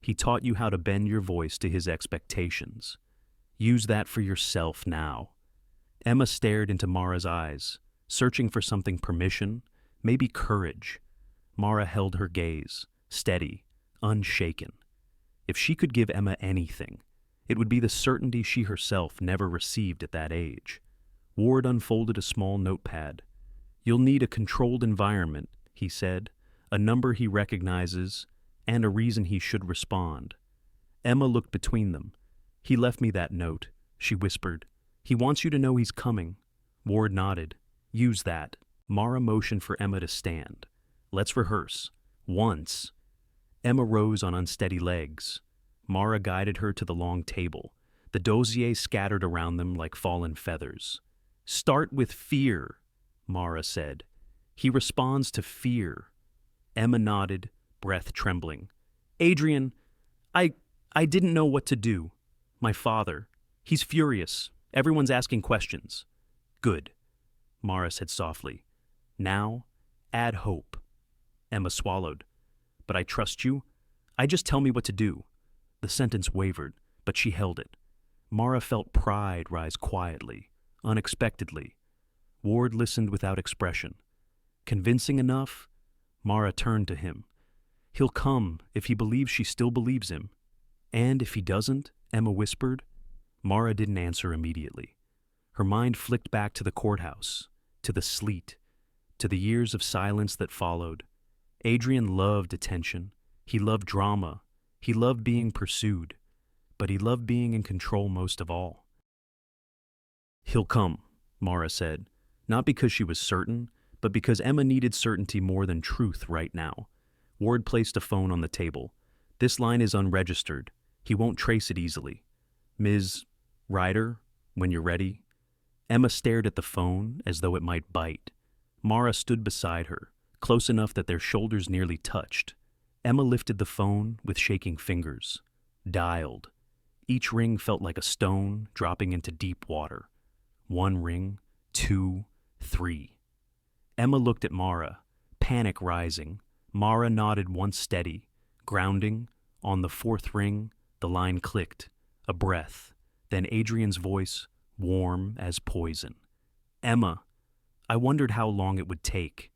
He taught you how to bend your voice to his expectations. Use that for yourself now. Emma stared into Mara's eyes, searching for something, permission, maybe courage. Mara held her gaze, steady, unshaken. If she could give Emma anything, it would be the certainty she herself never received at that age. Ward unfolded a small notepad. You'll need a controlled environment, he said, a number he recognizes, and a reason he should respond. Emma looked between them. He left me that note, she whispered. He wants you to know he's coming. Ward nodded. Use that. Mara motioned for Emma to stand. Let's rehearse. Once. Emma rose on unsteady legs. Mara guided her to the long table. The dossier scattered around them like fallen feathers. Start with fear, Mara said. He responds to fear. Emma nodded, breath trembling. Adrian, I didn't know what to do. My father. He's furious. Everyone's asking questions. Good, Mara said softly. Now, add hope. Emma swallowed. But I trust you. Just tell me what to do. The sentence wavered, but she held it. Mara felt pride rise quietly, unexpectedly. Ward listened without expression. Convincing enough? Mara turned to him. He'll come if he believes she still believes him. And if he doesn't, Emma whispered. Mara didn't answer immediately. Her mind flicked back to the courthouse, to the sleet, to the years of silence that followed. Adrian loved attention. He loved drama. He loved being pursued. But he loved being in control most of all. He'll come, Mara said, not because she was certain, but because Emma needed certainty more than truth right now. Ward placed a phone on the table. "This line is unregistered. He won't trace it easily. Ms. Ryder, when you're ready." Emma stared at the phone as though it might bite. Mara stood beside her, close enough that their shoulders nearly touched. Emma lifted the phone with shaking fingers. Dialed. Each ring felt like a stone dropping into deep water. 1 ring, 2, 3. Emma looked at Mara, panic rising. Mara nodded once steady, grounding. On the 4th ring, the line clicked. A breath. Then Adrian's voice, warm as poison. "Emma." I wondered how long it would take.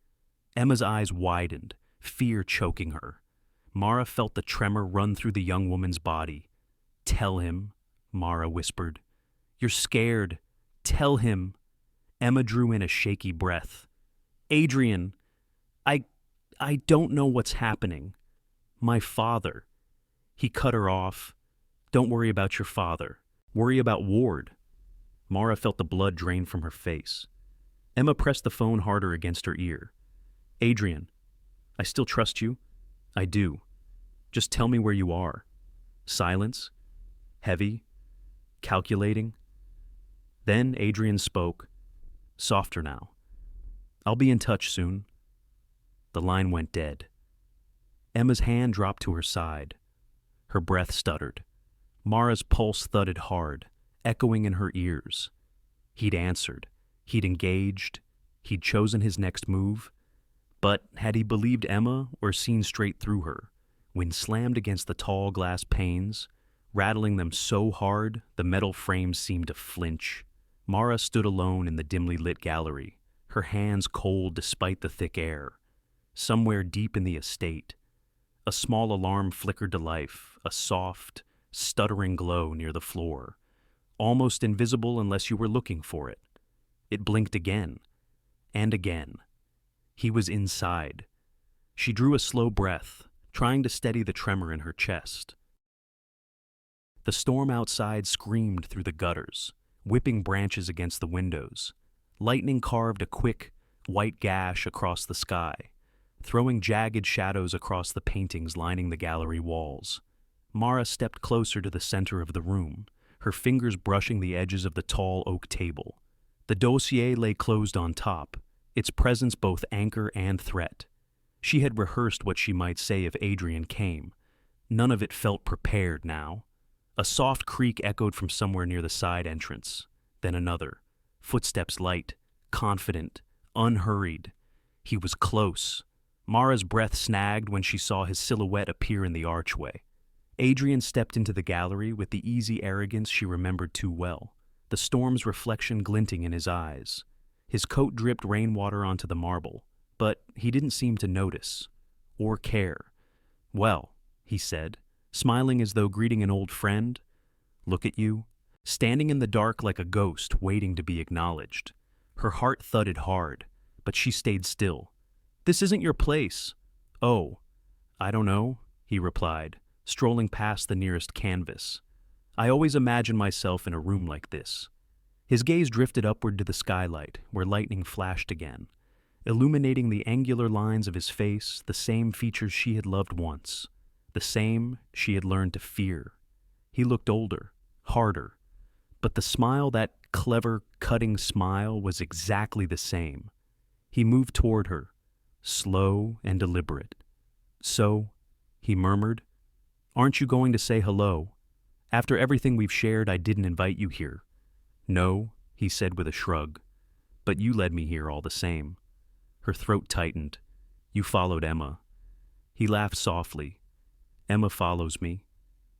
Emma's eyes widened, fear choking her. Mara felt the tremor run through the young woman's body. "Tell him," Mara whispered. "You're scared. Tell him." Emma drew in a shaky breath. "Adrian, I don't know what's happening. My father." He cut her off. "Don't worry about your father. Worry about Ward." Mara felt the blood drain from her face. Emma pressed the phone harder against her ear. "Adrian, I still trust you. I do. Just tell me where you are." Silence. Heavy. Calculating. Then Adrian spoke. Softer now. "I'll be in touch soon." The line went dead. Emma's hand dropped to her side. Her breath stuttered. Mara's pulse thudded hard, echoing in her ears. He'd answered. He'd engaged. He'd chosen his next move. But had he believed Emma or seen straight through her, when slammed against the tall glass panes, rattling them so hard the metal frames seemed to flinch? Mara stood alone in the dimly lit gallery, her hands cold despite the thick air. Somewhere deep in the estate, a small alarm flickered to life, a soft, stuttering glow near the floor, almost invisible unless you were looking for it. It blinked again, and again. He was inside. She drew a slow breath, trying to steady the tremor in her chest. The storm outside screamed through the gutters, whipping branches against the windows. Lightning carved a quick, white gash across the sky, throwing jagged shadows across the paintings lining the gallery walls. Mara stepped closer to the center of the room, her fingers brushing the edges of the tall oak table. The dossier lay closed on top, its presence both anchor and threat. She had rehearsed what she might say if Adrian came. None of it felt prepared now. A soft creak echoed from somewhere near the side entrance, then another. Footsteps light, confident, unhurried. He was close. Mara's breath snagged when she saw his silhouette appear in the archway. Adrian stepped into the gallery with the easy arrogance she remembered too well, the storm's reflection glinting in his eyes. His coat dripped rainwater onto the marble, but he didn't seem to notice or care. "Well," he said, smiling as though greeting an old friend. "Look at you, standing in the dark like a ghost waiting to be acknowledged." Her heart thudded hard, but she stayed still. "This isn't your place." "Oh, I don't know," he replied, strolling past the nearest canvas. "I always imagine myself in a room like this." His gaze drifted upward to the skylight, where lightning flashed again, illuminating the angular lines of his face, the same features she had loved once, the same she had learned to fear. He looked older, harder, but the smile, that clever, cutting smile, was exactly the same. He moved toward her, slow and deliberate. "So," he murmured, "aren't you going to say hello? After everything we've shared, I didn't invite you here." "No," he said with a shrug, "but you led me here all the same." Her throat tightened. "You followed Emma." He laughed softly. "Emma follows me.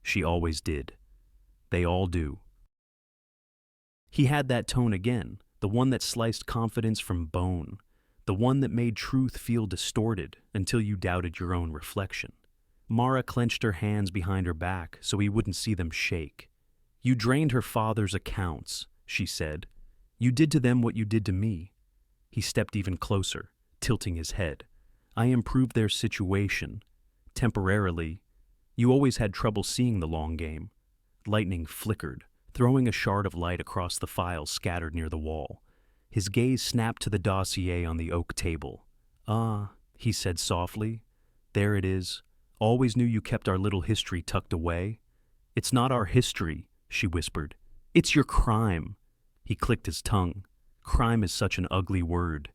She always did. They all do." He had that tone again, the one that sliced confidence from bone, the one that made truth feel distorted until you doubted your own reflection. Mara clenched her hands behind her back so he wouldn't see them shake. "You drained her father's accounts," she said. "You did to them what you did to me." He stepped even closer, tilting his head. "I improved their situation. Temporarily. You always had trouble seeing the long game." Lightning flickered, throwing a shard of light across the files scattered near the wall. His gaze snapped to the dossier on the oak table. "Ah," he said softly. "There it is. Always knew you kept our little history tucked away." "It's not our history," she whispered. "It's your crime." He clicked his tongue. Crime is such an ugly word.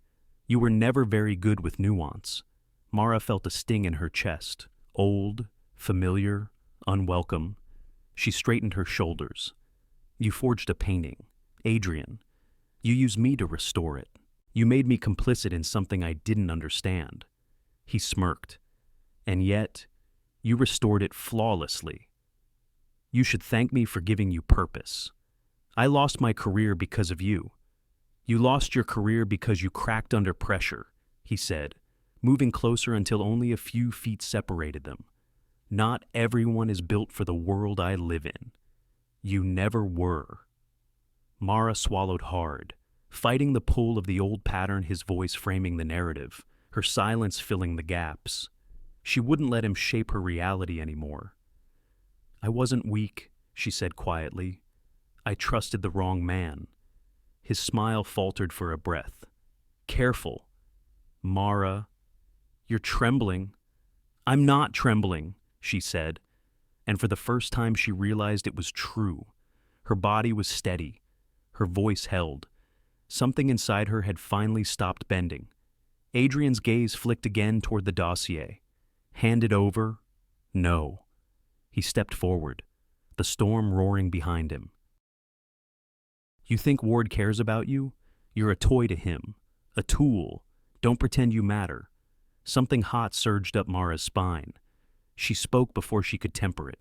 "You were never very good with nuance." Mara felt a sting in her chest. Old, familiar, unwelcome. She straightened her shoulders. "You forged a painting. Adrian. You used me to restore it. You made me complicit in something I didn't understand." He smirked. "And yet, you restored it flawlessly. You should thank me for giving you purpose. I lost my career because of you." "You lost your career because you cracked under pressure," he said, moving closer until only a few feet separated them. "Not everyone is built for the world I live in. You never were." Mara swallowed hard, fighting the pull of the old pattern, his voice framing the narrative, her silence filling the gaps. She wouldn't let him shape her reality anymore. "I wasn't weak," she said quietly. "I trusted the wrong man." His smile faltered for a breath. "Careful." "Mara, you're trembling." "I'm not trembling," she said, and for the first time she realized it was true. Her body was steady. Her voice held. Something inside her had finally stopped bending. Adrian's gaze flicked again toward the dossier. "Hand it over?" "No." He stepped forward, the storm roaring behind him. "You think Ward cares about you? You're a toy to him. A tool. Don't pretend you matter." Something hot surged up Mara's spine. She spoke before she could temper it.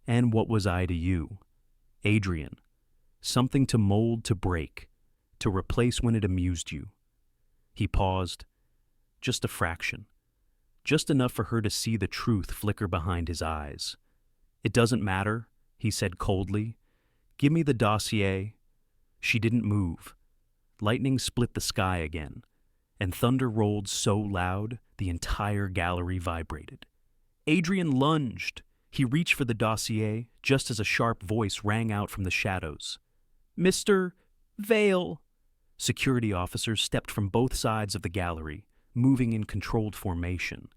"And what was I to you? Adrian. Something to mold, to break, to replace when it amused you." He paused. Just a fraction. Just enough for her to see the truth flicker behind his eyes. "It doesn't matter," he said coldly. "Give me the dossier." She didn't move. Lightning split the sky again, and thunder rolled so loud the entire gallery vibrated. Adrian lunged. He reached for the dossier just as a sharp voice rang out from the shadows. "Mr. Vale!" Security officers stepped from both sides of the gallery, moving in controlled formation.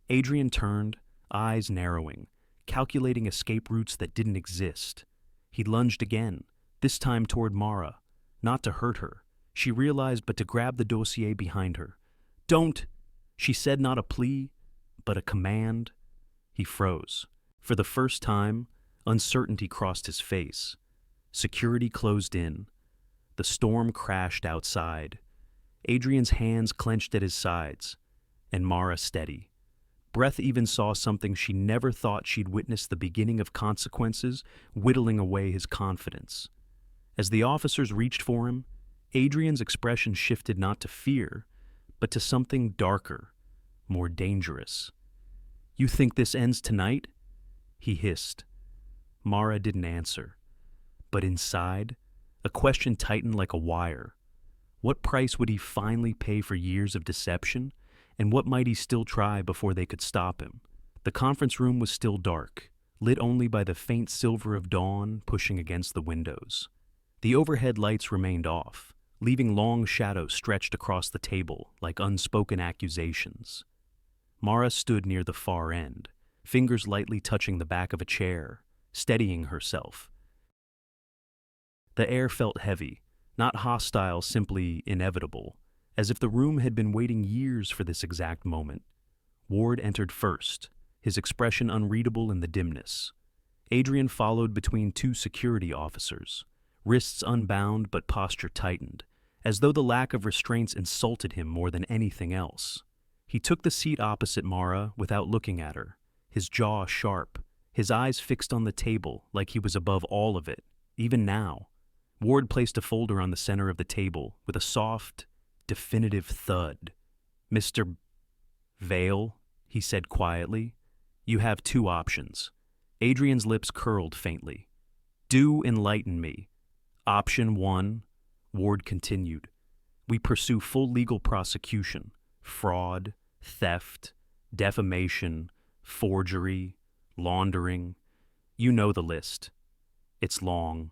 Adrian turned, eyes narrowing, calculating escape routes that didn't exist. He lunged again, this time toward Mara, not to hurt her, she realized, but to grab the dossier behind her. "Don't!" she said, not a plea, but a command. He froze. For the first time, uncertainty crossed his face. Security closed in. The storm crashed outside. Adrian's hands clenched at his sides, and Mara steady. Breath even saw something she never thought she'd witness, the beginning of consequences, whittling away his confidence. As the officers reached for him, Adrian's expression shifted not to fear, but to something darker, more dangerous. "You think this ends tonight?" he hissed. Mara didn't answer. But inside, a question tightened like a wire. What price would he finally pay for years of deception, and what might he still try before they could stop him? The conference room was still dark, lit only by the faint silver of dawn pushing against the windows. The overhead lights remained off, leaving long shadows stretched across the table like unspoken accusations. Mara stood near the far end, fingers lightly touching the back of a chair, steadying herself. The air felt heavy, not hostile, simply inevitable, as if the room had been waiting years for this exact moment. Ward entered first, his expression unreadable in the dimness. Adrian followed between two security officers, wrists unbound but posture tightened, as though the lack of restraints insulted him more than anything else. He took the seat opposite Mara without looking at her, his jaw sharp, his eyes fixed on the table like he was above all of it, even now. Ward placed a folder on the center of the table with a soft, definitive thud. "Mr. Vale," he said quietly, "you have two options." Adrian's lips curled faintly. "Do enlighten me." "Option 1, Ward continued. "We pursue full legal prosecution, fraud, theft, defamation, forgery, laundering. You know the list. It's long."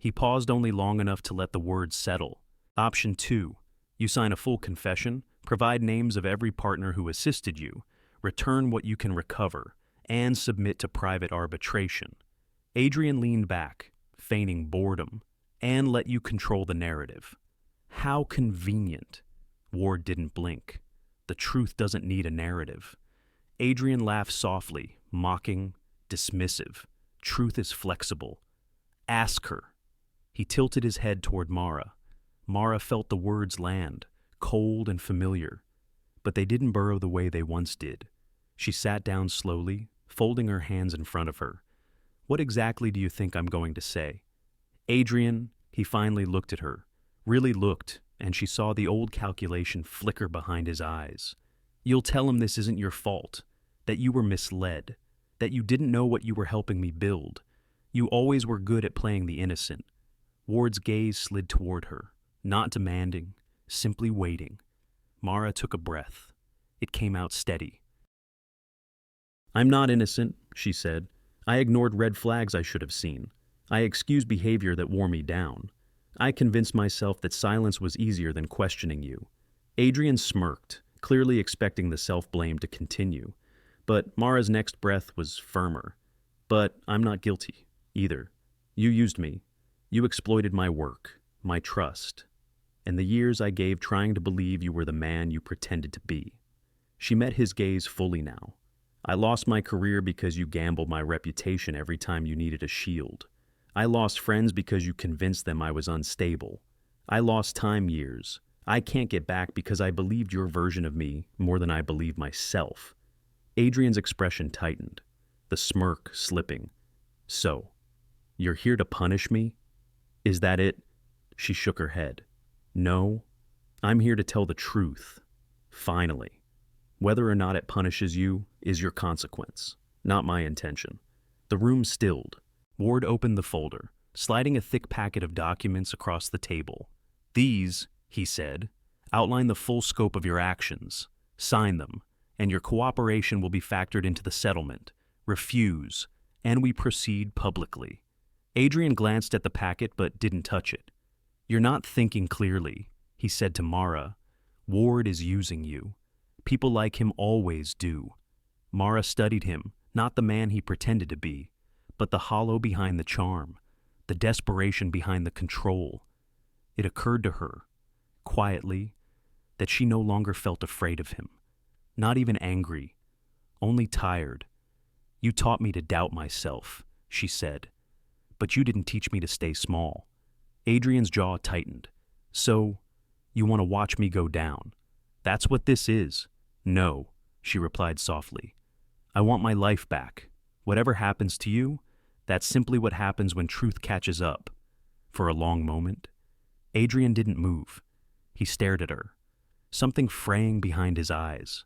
He paused only long enough to let the words settle, Option 2. You sign a full confession, provide names of every partner who assisted you, return what you can recover, and submit to private arbitration. Adrian leaned back, feigning boredom, and let you control the narrative. How convenient. Ward didn't blink. The truth doesn't need a narrative. Adrian laughed softly, mocking, dismissive. Truth is flexible. Ask her. He tilted his head toward Mara. Mara felt the words land, cold and familiar, but they didn't burrow the way they once did. She sat down slowly, folding her hands in front of her. What exactly do you think I'm going to say? Adrian, he finally looked at her, really looked, and she saw the old calculation flicker behind his eyes. You'll tell him this isn't your fault, that you were misled, that you didn't know what you were helping me build. You always were good at playing the innocent. Ward's gaze slid toward her, not demanding, simply waiting. Mara took a breath. It came out steady. I'm not innocent, she said. I ignored red flags I should have seen. I excused behavior that wore me down. I convinced myself that silence was easier than questioning you. Adrian smirked, clearly expecting the self-blame to continue. But Mara's next breath was firmer. But I'm not guilty, either. You used me. You exploited my work, my trust, and the years I gave trying to believe you were the man you pretended to be. She met his gaze fully now. I lost my career because you gambled my reputation every time you needed a shield. I lost friends because you convinced them I was unstable. I lost time years. I can't get back because I believed your version of me more than I believed myself. Adrian's expression tightened, the smirk slipping. So, you're here to punish me? Is that it? She shook her head. No, I'm here to tell the truth. Finally. Whether or not it punishes you is your consequence, not my intention. The room stilled. Ward opened the folder, sliding a thick packet of documents across the table. These, he said, outline the full scope of your actions. Sign them, and your cooperation will be factored into the settlement. Refuse, and we proceed publicly. Adrian glanced at the packet but didn't touch it. You're not thinking clearly, he said to Mara. Ward is using you. People like him always do. Mara studied him, not the man he pretended to be, but the hollow behind the charm, the desperation behind the control. It occurred to her, quietly, that she no longer felt afraid of him. Not even angry, only tired. You taught me to doubt myself, she said, but you didn't teach me to stay small. Adrian's jaw tightened. So, you want to watch me go down? That's what this is. No, she replied softly. I want my life back. Whatever happens to you, that's simply what happens when truth catches up. For a long moment, Adrian didn't move. He stared at her, something fraying behind his eyes.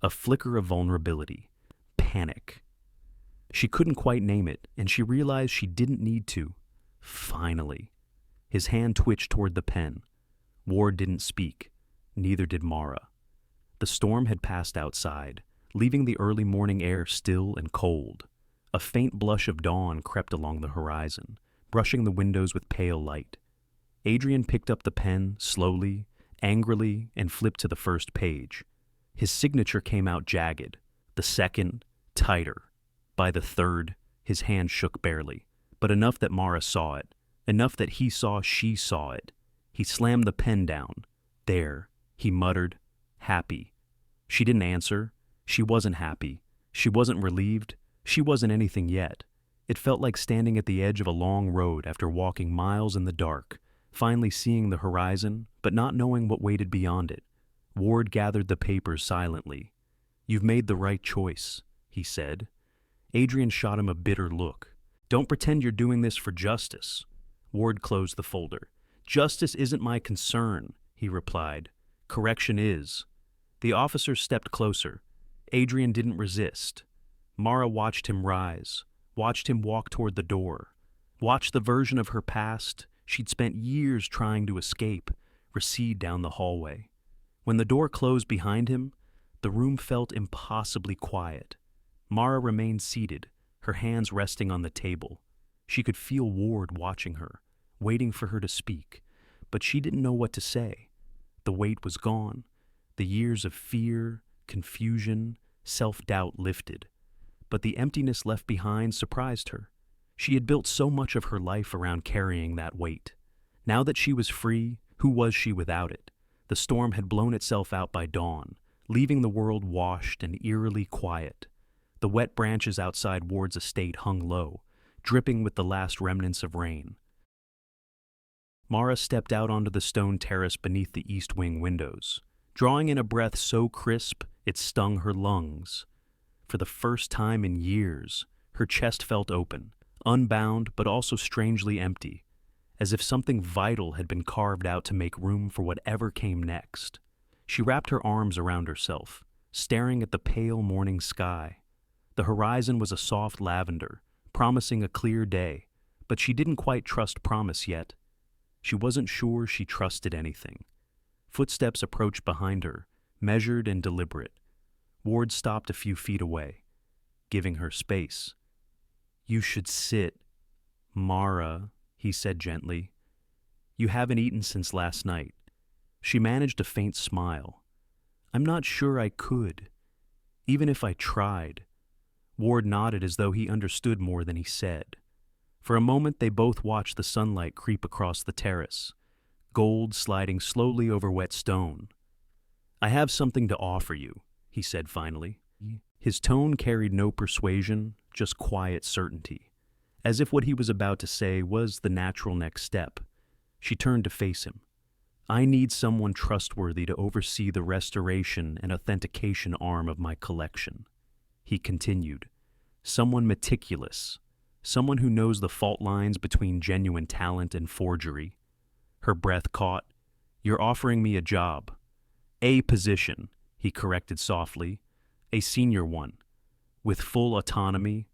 A flicker of vulnerability, panic. She couldn't quite name it, and she realized she didn't need to. Finally. His hand twitched toward the pen. Ward didn't speak. Neither did Mara. The storm had passed outside, leaving the early morning air still and cold. A faint blush of dawn crept along the horizon, brushing the windows with pale light. Adrian picked up the pen slowly, angrily, and flipped to the first page. His signature came out jagged, the second, tighter. By the third, his hand shook barely, but enough that Mara saw it, enough that he saw she saw it. He slammed the pen down. There, he muttered, happy. She didn't answer. She wasn't happy. She wasn't relieved. She wasn't anything yet. It felt like standing at the edge of a long road after walking miles in the dark, finally seeing the horizon, but not knowing what waited beyond it. Ward gathered the papers silently. You've made the right choice, he said. Adrian shot him a bitter look. Don't pretend you're doing this for justice. Ward closed the folder. Justice isn't my concern, he replied. Correction is. The officer stepped closer. Adrian didn't resist. Mara watched him rise, watched him walk toward the door, watched the version of her past she'd spent years trying to escape recede down the hallway. When the door closed behind him, the room felt impossibly quiet. Mara remained seated, her hands resting on the table. She could feel Ward watching her, waiting for her to speak, but she didn't know what to say. The weight was gone. The years of fear, confusion, self-doubt lifted. But the emptiness left behind surprised her. She had built so much of her life around carrying that weight. Now that she was free, who was she without it? The storm had blown itself out by dawn, leaving the world washed and eerily quiet. The wet branches outside Ward's estate hung low, dripping with the last remnants of rain. Mara stepped out onto the stone terrace beneath the east wing windows, drawing in a breath so crisp it stung her lungs. For the first time in years, her chest felt open, unbound but also strangely empty, as if something vital had been carved out to make room for whatever came next. She wrapped her arms around herself, staring at the pale morning sky. The horizon was a soft lavender, promising a clear day, but she didn't quite trust promise yet. She wasn't sure she trusted anything. Footsteps approached behind her, measured and deliberate. Ward stopped a few feet away, giving her space. "You should sit, Mara," he said gently. "You haven't eaten since last night." She managed a faint smile. "I'm not sure I could, even if I tried." Ward nodded as though he understood more than he said. For a moment they both watched the sunlight creep across the terrace, gold sliding slowly over wet stone. "I have something to offer you," he said finally. His tone carried no persuasion, just quiet certainty, as if what he was about to say was the natural next step. She turned to face him. "I need someone trustworthy to oversee the restoration and authentication arm of my collection," he continued. "Someone meticulous, someone who knows the fault lines between genuine talent and forgery." Her breath caught. "You're offering me a job." "A position," he corrected softly. "A senior one. With full autonomy."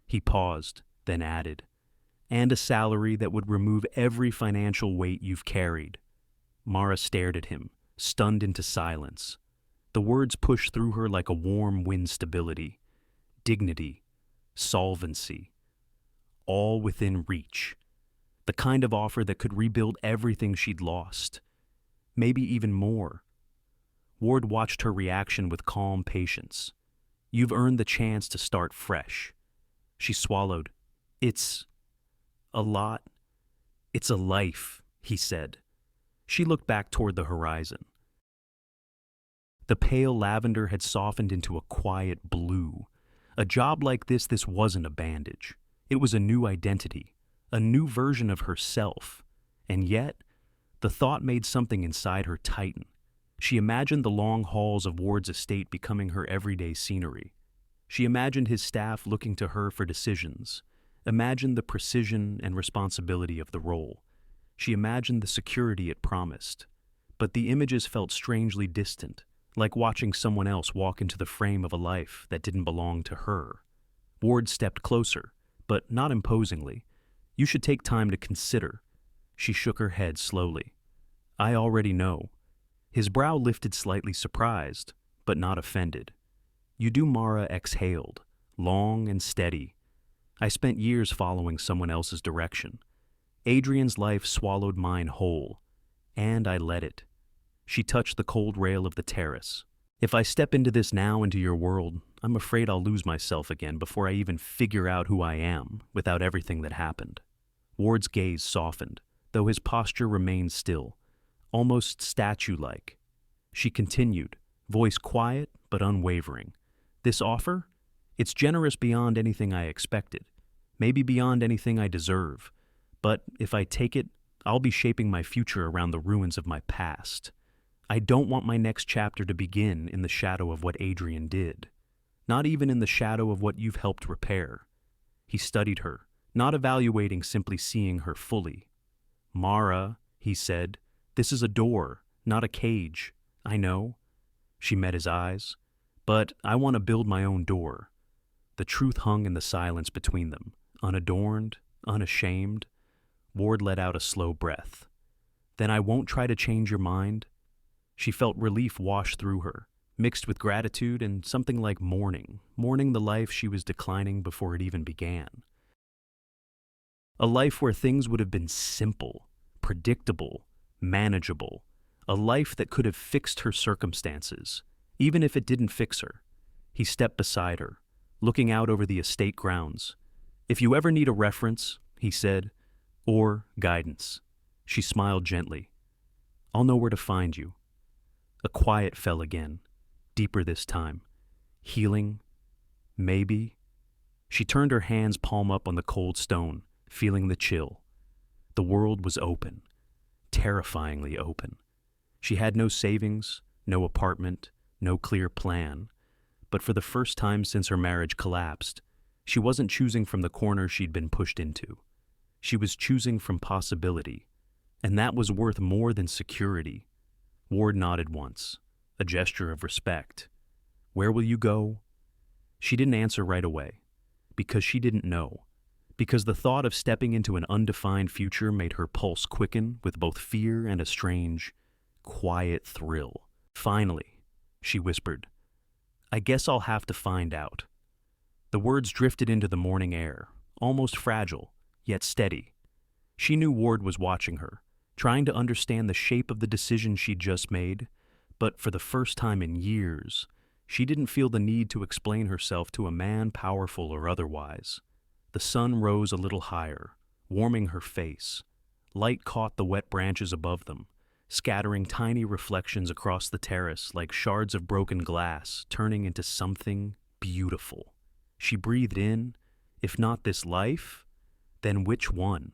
He paused, then added, "And a salary that would remove every financial weight you've carried." Mara stared at him, stunned into silence. The words pushed through her like a warm wind stability. Dignity, solvency, all within reach. The kind of offer that could rebuild everything she'd lost. Maybe even more. Ward watched her reaction with calm patience. "You've earned the chance to start fresh." She swallowed. "It's a lot. It's a life," he said. She looked back toward the horizon. The pale lavender had softened into a quiet blue. A job like this wasn't a bandage. It was a new identity, a new version of herself. And yet, the thought made something inside her tighten. She imagined the long halls of Ward's estate becoming her everyday scenery. She imagined his staff looking to her for decisions, imagined the precision and responsibility of the role. She imagined the security it promised. But the images felt strangely distant, like watching someone else walk into the frame of a life that didn't belong to her. Ward stepped closer, but not imposingly. "You should take time to consider." She shook her head slowly. "I already know." His brow lifted slightly surprised, but not offended. "You do." Mara exhaled, long and steady. "I spent years following someone else's direction. Adrian's life swallowed mine whole, and I let it." She touched the cold rail of the terrace. "If I step into this now, into your world, I'm afraid I'll lose myself again before I even figure out who I am without everything that happened." Ward's gaze softened, though his posture remained still, almost statue-like. She continued, voice quiet but unwavering. "This offer? It's generous beyond anything I expected, maybe beyond anything I deserve. But if I take it, I'll be shaping my future around the ruins of my past. I don't want my next chapter to begin in the shadow of what Adrian did, not even in the shadow of what you've helped repair." He studied her, not evaluating, simply seeing her fully. "Mara," he said, "this is a door, not a cage. I know." She met his eyes. "But I want to build my own door." The truth hung in the silence between them, unadorned, unashamed. Ward let out a slow breath. "Then I won't try to change your mind." She felt relief wash through her, mixed with gratitude and something like mourning the life she was declining before it even began. A life where things would have been simple, predictable, manageable, a life that could have fixed her circumstances, even if it didn't fix her. He stepped beside her, looking out over the estate grounds. "If you ever need a reference," he said, "or guidance." She smiled gently. "I'll know where to find you." A quiet fell again, deeper this time. Healing? Maybe? She turned her hands palm up on the cold stone, feeling the chill. The world was open, terrifyingly open. She had no savings, no apartment, no clear plan. But for the first time since her marriage collapsed, she wasn't choosing from the corner she'd been pushed into. She was choosing from possibility, and that was worth more than security. Ward nodded once, a gesture of respect. "Where will you go?" She didn't answer right away, because she didn't know, because the thought of stepping into an undefined future made her pulse quicken with both fear and a strange, quiet thrill. "Finally," she whispered, "I guess I'll have to find out." The words drifted into the morning air, almost fragile, yet steady. She knew Ward was watching her, trying to understand the shape of the decision she'd just made, but for the first time in years, she didn't feel the need to explain herself to a man, powerful or otherwise. The sun rose a little higher, warming her face. Light caught the wet branches above them, scattering tiny reflections across the terrace like shards of broken glass, turning into something beautiful. She breathed in, if not this life, then which one?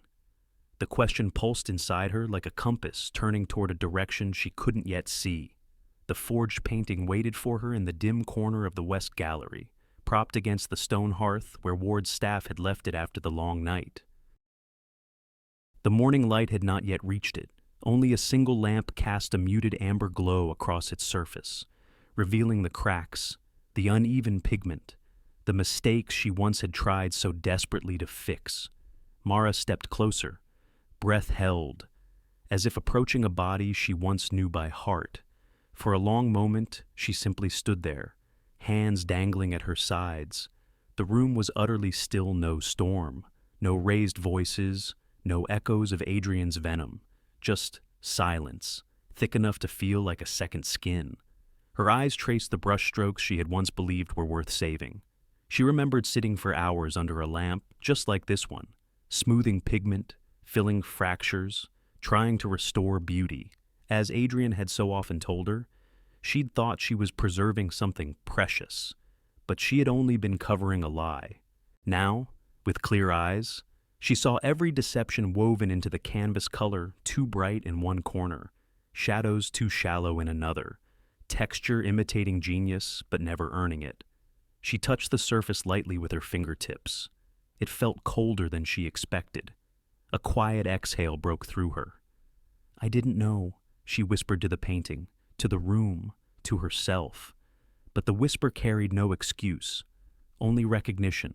The question pulsed inside her like a compass turning toward a direction she couldn't yet see. The forged painting waited for her in the dim corner of the west gallery, propped against the stone hearth where Ward's staff had left it after the long night. The morning light had not yet reached it. Only a single lamp cast a muted amber glow across its surface, revealing the cracks, the uneven pigment, the mistakes she once had tried so desperately to fix. Mara stepped closer, breath held, as if approaching a body she once knew by heart. For a long moment, she simply stood there, hands dangling at her sides. The room was utterly still, no storm, no raised voices, no echoes of Adrian's venom, just silence, thick enough to feel like a second skin. Her eyes traced the brushstrokes she had once believed were worth saving. She remembered sitting for hours under a lamp just like this one, smoothing pigment, filling fractures, trying to restore beauty. As Adrian had so often told her, she'd thought she was preserving something precious, but she had only been covering a lie. Now, with clear eyes, she saw every deception woven into the canvas color too bright in one corner, shadows too shallow in another, texture imitating genius but never earning it. She touched the surface lightly with her fingertips. It felt colder than she expected. A quiet exhale broke through her. "I didn't know," she whispered to the painting, to the room, to herself. But the whisper carried no excuse, only recognition.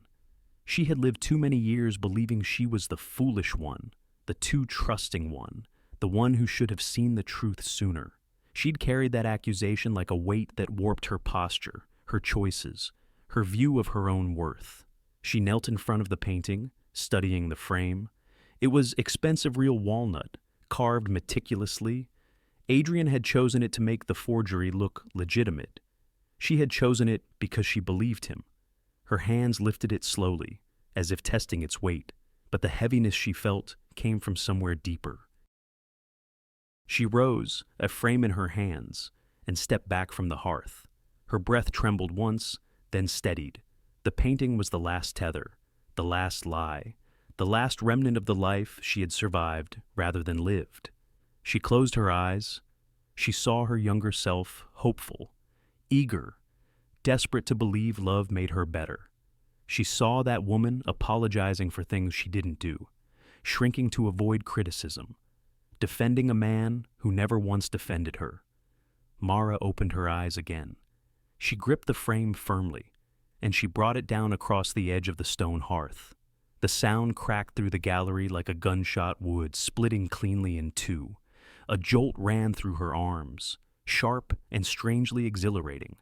She had lived too many years believing she was the foolish one, the too trusting one, the one who should have seen the truth sooner. She'd carried that accusation like a weight that warped her posture, her choices, her view of her own worth. She knelt in front of the painting, studying the frame. It was expensive real walnut, carved meticulously. Adrian had chosen it to make the forgery look legitimate. She had chosen it because she believed him. Her hands lifted it slowly, as if testing its weight, but the heaviness she felt came from somewhere deeper. She rose, a frame in her hands, and stepped back from the hearth. Her breath trembled once, then steadied. The painting was the last tether, the last lie, the last remnant of the life she had survived rather than lived. She closed her eyes. She saw her younger self, hopeful, eager, desperate to believe love made her better. She saw that woman apologizing for things she didn't do, shrinking to avoid criticism, defending a man who never once defended her. Mara opened her eyes again. She gripped the frame firmly, and she brought it down across the edge of the stone hearth. The sound cracked through the gallery like a gunshot would, splitting cleanly in two. A jolt ran through her arms, sharp and strangely exhilarating.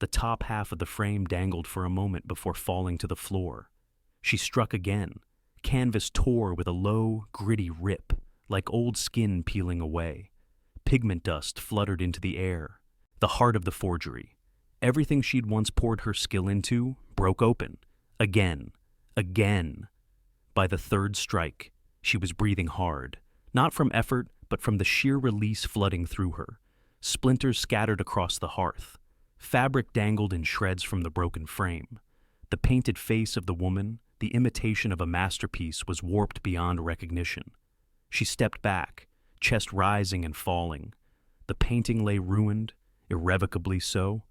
The top half of the frame dangled for a moment before falling to the floor. She struck again. Canvas tore with a low, gritty rip, like old skin peeling away. Pigment dust fluttered into the air. The heart of the forgery. Everything she'd once poured her skill into broke open. Again. Again. By the third strike, she was breathing hard, not from effort, but from the sheer release flooding through her. Splinters scattered across the hearth. Fabric dangled in shreds from the broken frame. The painted face of the woman, the imitation of a masterpiece, was warped beyond recognition. She stepped back, chest rising and falling. The painting lay ruined, irrevocably so.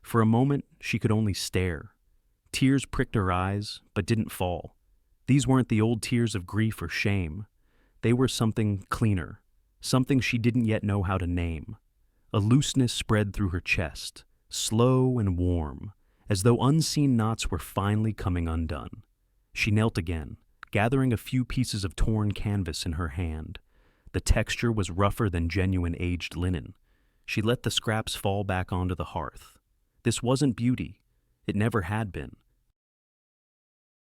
For a moment, she could only stare. Tears pricked her eyes, but didn't fall. These weren't the old tears of grief or shame. They were something cleaner, something she didn't yet know how to name. A looseness spread through her chest, slow and warm, as though unseen knots were finally coming undone. She knelt again, gathering a few pieces of torn canvas in her hand. The texture was rougher than genuine aged linen. She let the scraps fall back onto the hearth. This wasn't beauty. It never had been.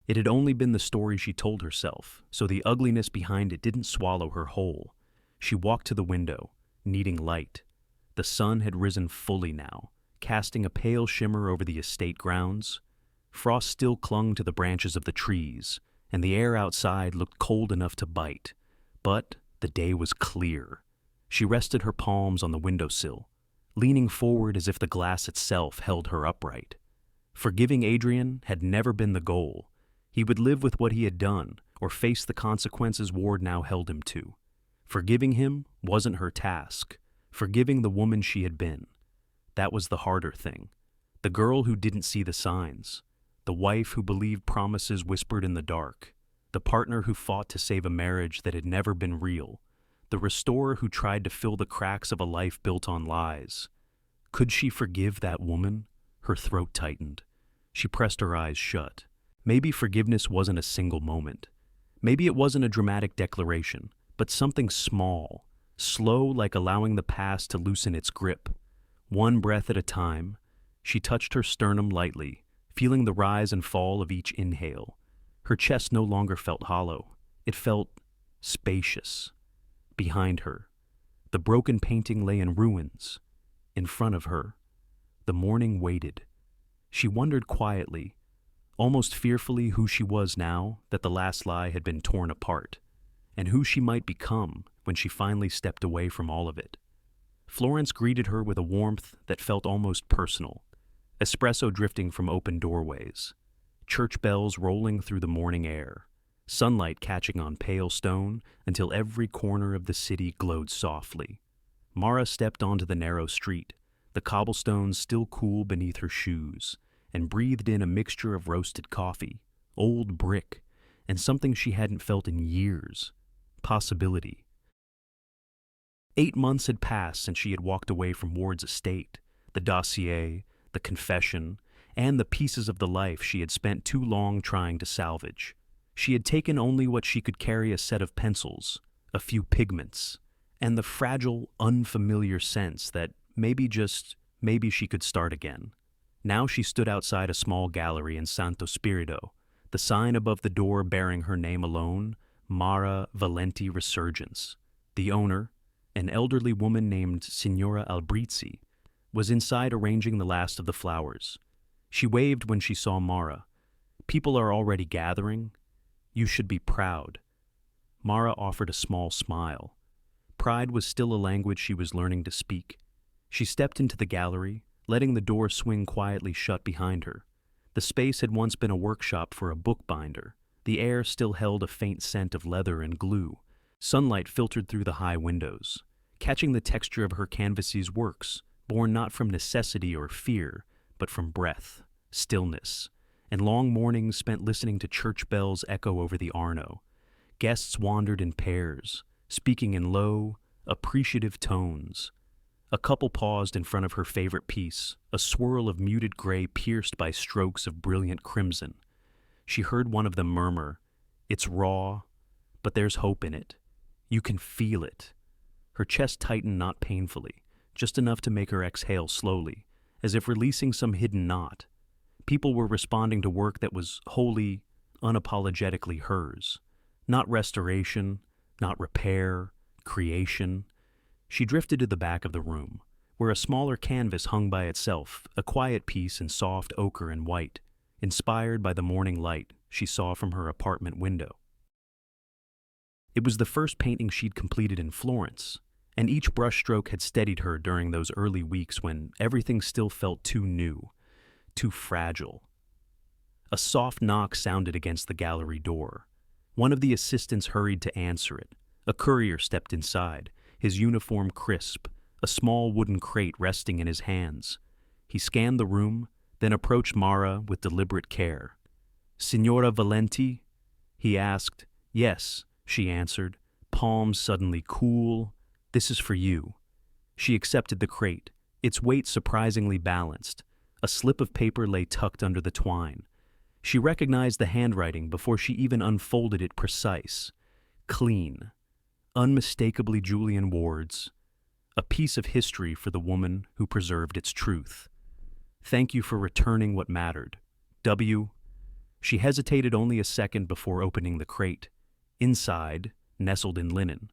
It had only been the story she told herself, so the ugliness behind it didn't swallow her whole. She walked to the window, needing light. The sun had risen fully now, casting a pale shimmer over the estate grounds. Frost still clung to the branches of the trees, and the air outside looked cold enough to bite. But the day was clear. She rested her palms on the windowsill, leaning forward as if the glass itself held her upright. Forgiving Adrian had never been the goal. He would live with what he had done, or face the consequences Ward now held him to. Forgiving him wasn't her task. Forgiving the woman she had been. That was the harder thing. The girl who didn't see the signs. The wife who believed promises whispered in the dark. The partner who fought to save a marriage that had never been real. The restorer who tried to fill the cracks of a life built on lies. Could she forgive that woman? Her throat tightened. She pressed her eyes shut. Maybe forgiveness wasn't a single moment. Maybe it wasn't a dramatic declaration, but something small, slow, like allowing the past to loosen its grip. One breath at a time, she touched her sternum lightly, feeling the rise and fall of each inhale. Her chest no longer felt hollow. It felt spacious. Behind her, the broken painting lay in ruins. In front of her, the morning waited. She wondered quietly, almost fearfully, who she was now that the last lie had been torn apart, and who she might become when she finally stepped away from all of it. Florence greeted her with a warmth that felt almost personal, espresso drifting from open doorways, church bells rolling through the morning air, sunlight catching on pale stone until every corner of the city glowed softly. Mara stepped onto the narrow street, the cobblestones still cool beneath her shoes, and breathed in a mixture of roasted coffee, old brick, and something she hadn't felt in years: possibility. 8 months had passed since she had walked away from Ward's estate, the dossier, the confession, and the pieces of the life she had spent too long trying to salvage. She had taken only what she could carry: a set of pencils, a few pigments, and the fragile, unfamiliar sense that maybe, just maybe, she could start again. Now she stood outside a small gallery in Santo Spirito, the sign above the door bearing her name alone, Mara Valenti Resurgence. The owner, an elderly woman named Signora Albrizzi, was inside arranging the last of the flowers. She waved when she saw Mara. "People are already gathering. You should be proud." Mara offered a small smile. Pride was still a language she was learning to speak. She stepped into the gallery, letting the door swing quietly shut behind her. The space had once been a workshop for a bookbinder. The air still held a faint scent of leather and glue. Sunlight filtered through the high windows, catching the texture of her canvases' works, born not from necessity or fear, but from breath, stillness, and long mornings spent listening to church bells echo over the Arno. Guests wandered in pairs, speaking in low, appreciative tones. A couple paused in front of her favorite piece, a swirl of muted gray pierced by strokes of brilliant crimson. She heard one of them murmur, "It's raw, but there's hope in it. You can feel it." Her chest tightened, not painfully, just enough to make her exhale slowly, as if releasing some hidden knot. People were responding to work that was wholly, unapologetically hers. Not restoration, not repair, creation. She drifted to the back of the room, where a smaller canvas hung by itself, a quiet piece in soft ochre and white, inspired by the morning light she saw from her apartment window. It was the first painting she'd completed in Florence, and each brushstroke had steadied her during those early weeks when everything still felt too new, too fragile. A soft knock sounded against the gallery door. One of the assistants hurried to answer it. A courier stepped inside, his uniform crisp, a small wooden crate resting in his hands. He scanned the room, then approached Mara with deliberate care. "Signora Valenti?" he asked. "Yes," she answered, palms suddenly cool. "This is for you." She accepted the crate, its weight surprisingly balanced. A slip of paper lay tucked under the twine. She recognized the handwriting before she even unfolded it, precise, clean, unmistakably Julian Ward's, a piece of history for the woman who preserved its truth. "Thank you for returning what mattered. W." She hesitated only a second before opening the crate. Inside, nestled in linen,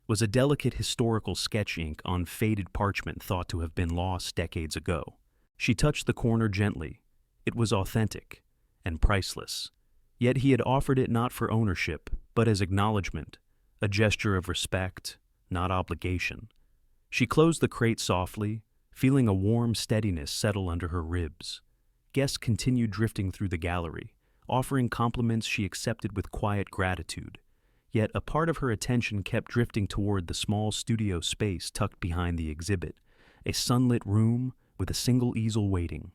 was a delicate historical sketch ink on faded parchment thought to have been lost decades ago. She touched the corner gently. It was authentic and priceless. Yet he had offered it not for ownership, but as acknowledgement, a gesture of respect, not obligation. She closed the crate softly, feeling a warm steadiness settle under her ribs. Guests continued drifting through the gallery, offering compliments she accepted with quiet gratitude. Yet a part of her attention kept drifting toward the small studio space tucked behind the exhibit, a sunlit room with a single easel waiting.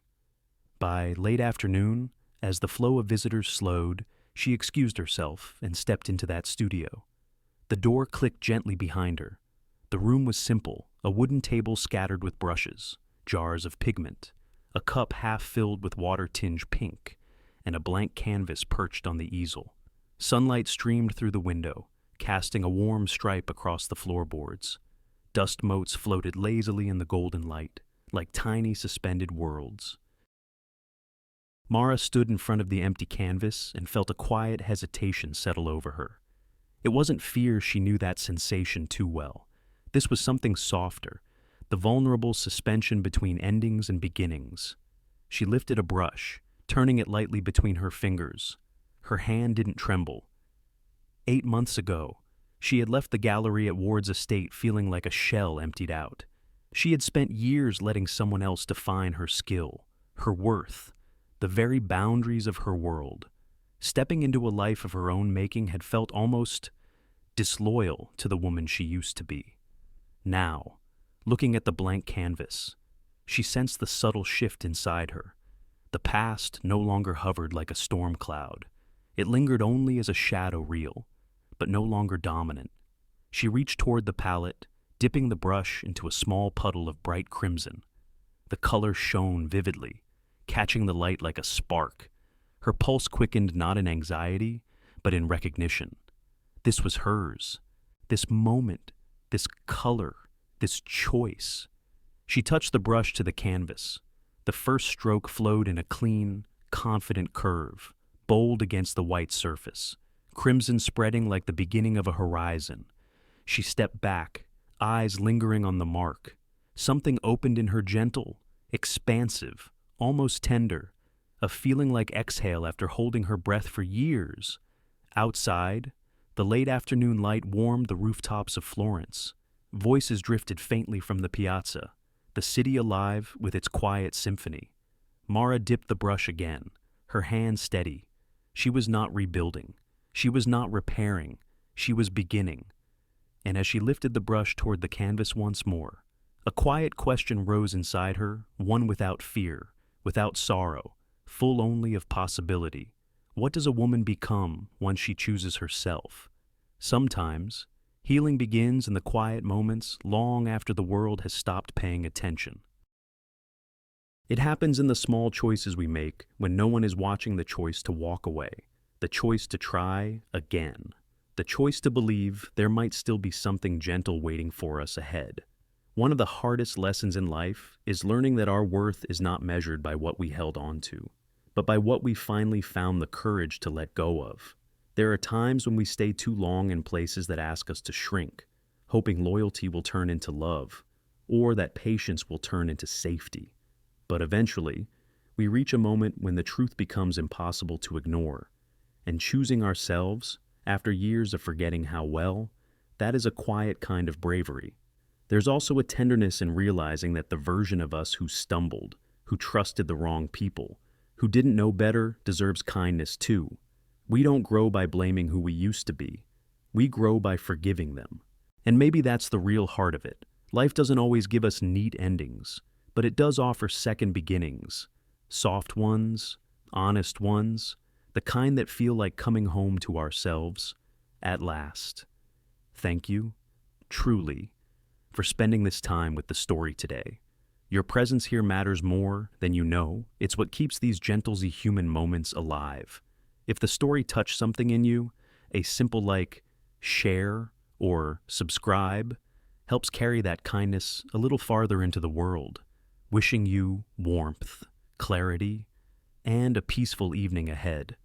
By late afternoon, as the flow of visitors slowed, she excused herself and stepped into that studio. The door clicked gently behind her. The room was simple, a wooden table scattered with brushes, jars of pigment, a cup half filled with water-tinged pink, and a blank canvas perched on the easel. Sunlight streamed through the window, casting a warm stripe across the floorboards. Dust motes floated lazily in the golden light, like tiny suspended worlds. Mara stood in front of the empty canvas and felt a quiet hesitation settle over her. It wasn't fear, she knew that sensation too well. This was something softer, the vulnerable suspension between endings and beginnings. She lifted a brush, turning it lightly between her fingers. Her hand didn't tremble. 8 months ago, she had left the gallery at Ward's estate feeling like a shell emptied out. She had spent years letting someone else define her skill, her worth, the very boundaries of her world. Stepping into a life of her own making had felt almost disloyal to the woman she used to be. Now, looking at the blank canvas, she sensed the subtle shift inside her. The past no longer hovered like a storm cloud. It lingered only as a shadow reel, but no longer dominant. She reached toward the palette, dipping the brush into a small puddle of bright crimson. The color shone vividly, catching the light like a spark. Her pulse quickened not in anxiety, but in recognition. This was hers. This moment, this color, this choice. She touched the brush to the canvas. The first stroke flowed in a clean, confident curve, bold against the white surface, crimson spreading like the beginning of a horizon. She stepped back, eyes lingering on the mark. Something opened in her, gentle, expansive, almost tender, a feeling like exhale after holding her breath for years. Outside, the late afternoon light warmed the rooftops of Florence. Voices drifted faintly from the piazza, the city alive with its quiet symphony. Mara dipped the brush again, her hand steady. She was not rebuilding. She was not repairing. She was beginning. And as she lifted the brush toward the canvas once more, a quiet question rose inside her, one without fear, without sorrow, full only of possibility. What does a woman become once she chooses herself? Sometimes, healing begins in the quiet moments long after the world has stopped paying attention. It happens in the small choices we make when no one is watching: the choice to walk away, the choice to try again, the choice to believe there might still be something gentle waiting for us ahead. One of the hardest lessons in life is learning that our worth is not measured by what we held on to, but by what we finally found the courage to let go of. There are times when we stay too long in places that ask us to shrink, hoping loyalty will turn into love, or that patience will turn into safety. But eventually, we reach a moment when the truth becomes impossible to ignore, and choosing ourselves, after years of forgetting how well, that is a quiet kind of bravery. There's also a tenderness in realizing that the version of us who stumbled, who trusted the wrong people, who didn't know better, deserves kindness too. We don't grow by blaming who we used to be. We grow by forgiving them. And maybe that's the real heart of it. Life doesn't always give us neat endings, but it does offer second beginnings. Soft ones, honest ones, the kind that feel like coming home to ourselves at last. Thank you, truly, for spending this time with the story today. Your presence here matters more than you know. It's what keeps these gentlesy human moments alive. If the story touched something in you, a simple like share or subscribe helps carry that kindness a little farther into the world. Wishing you warmth, clarity, and a peaceful evening ahead.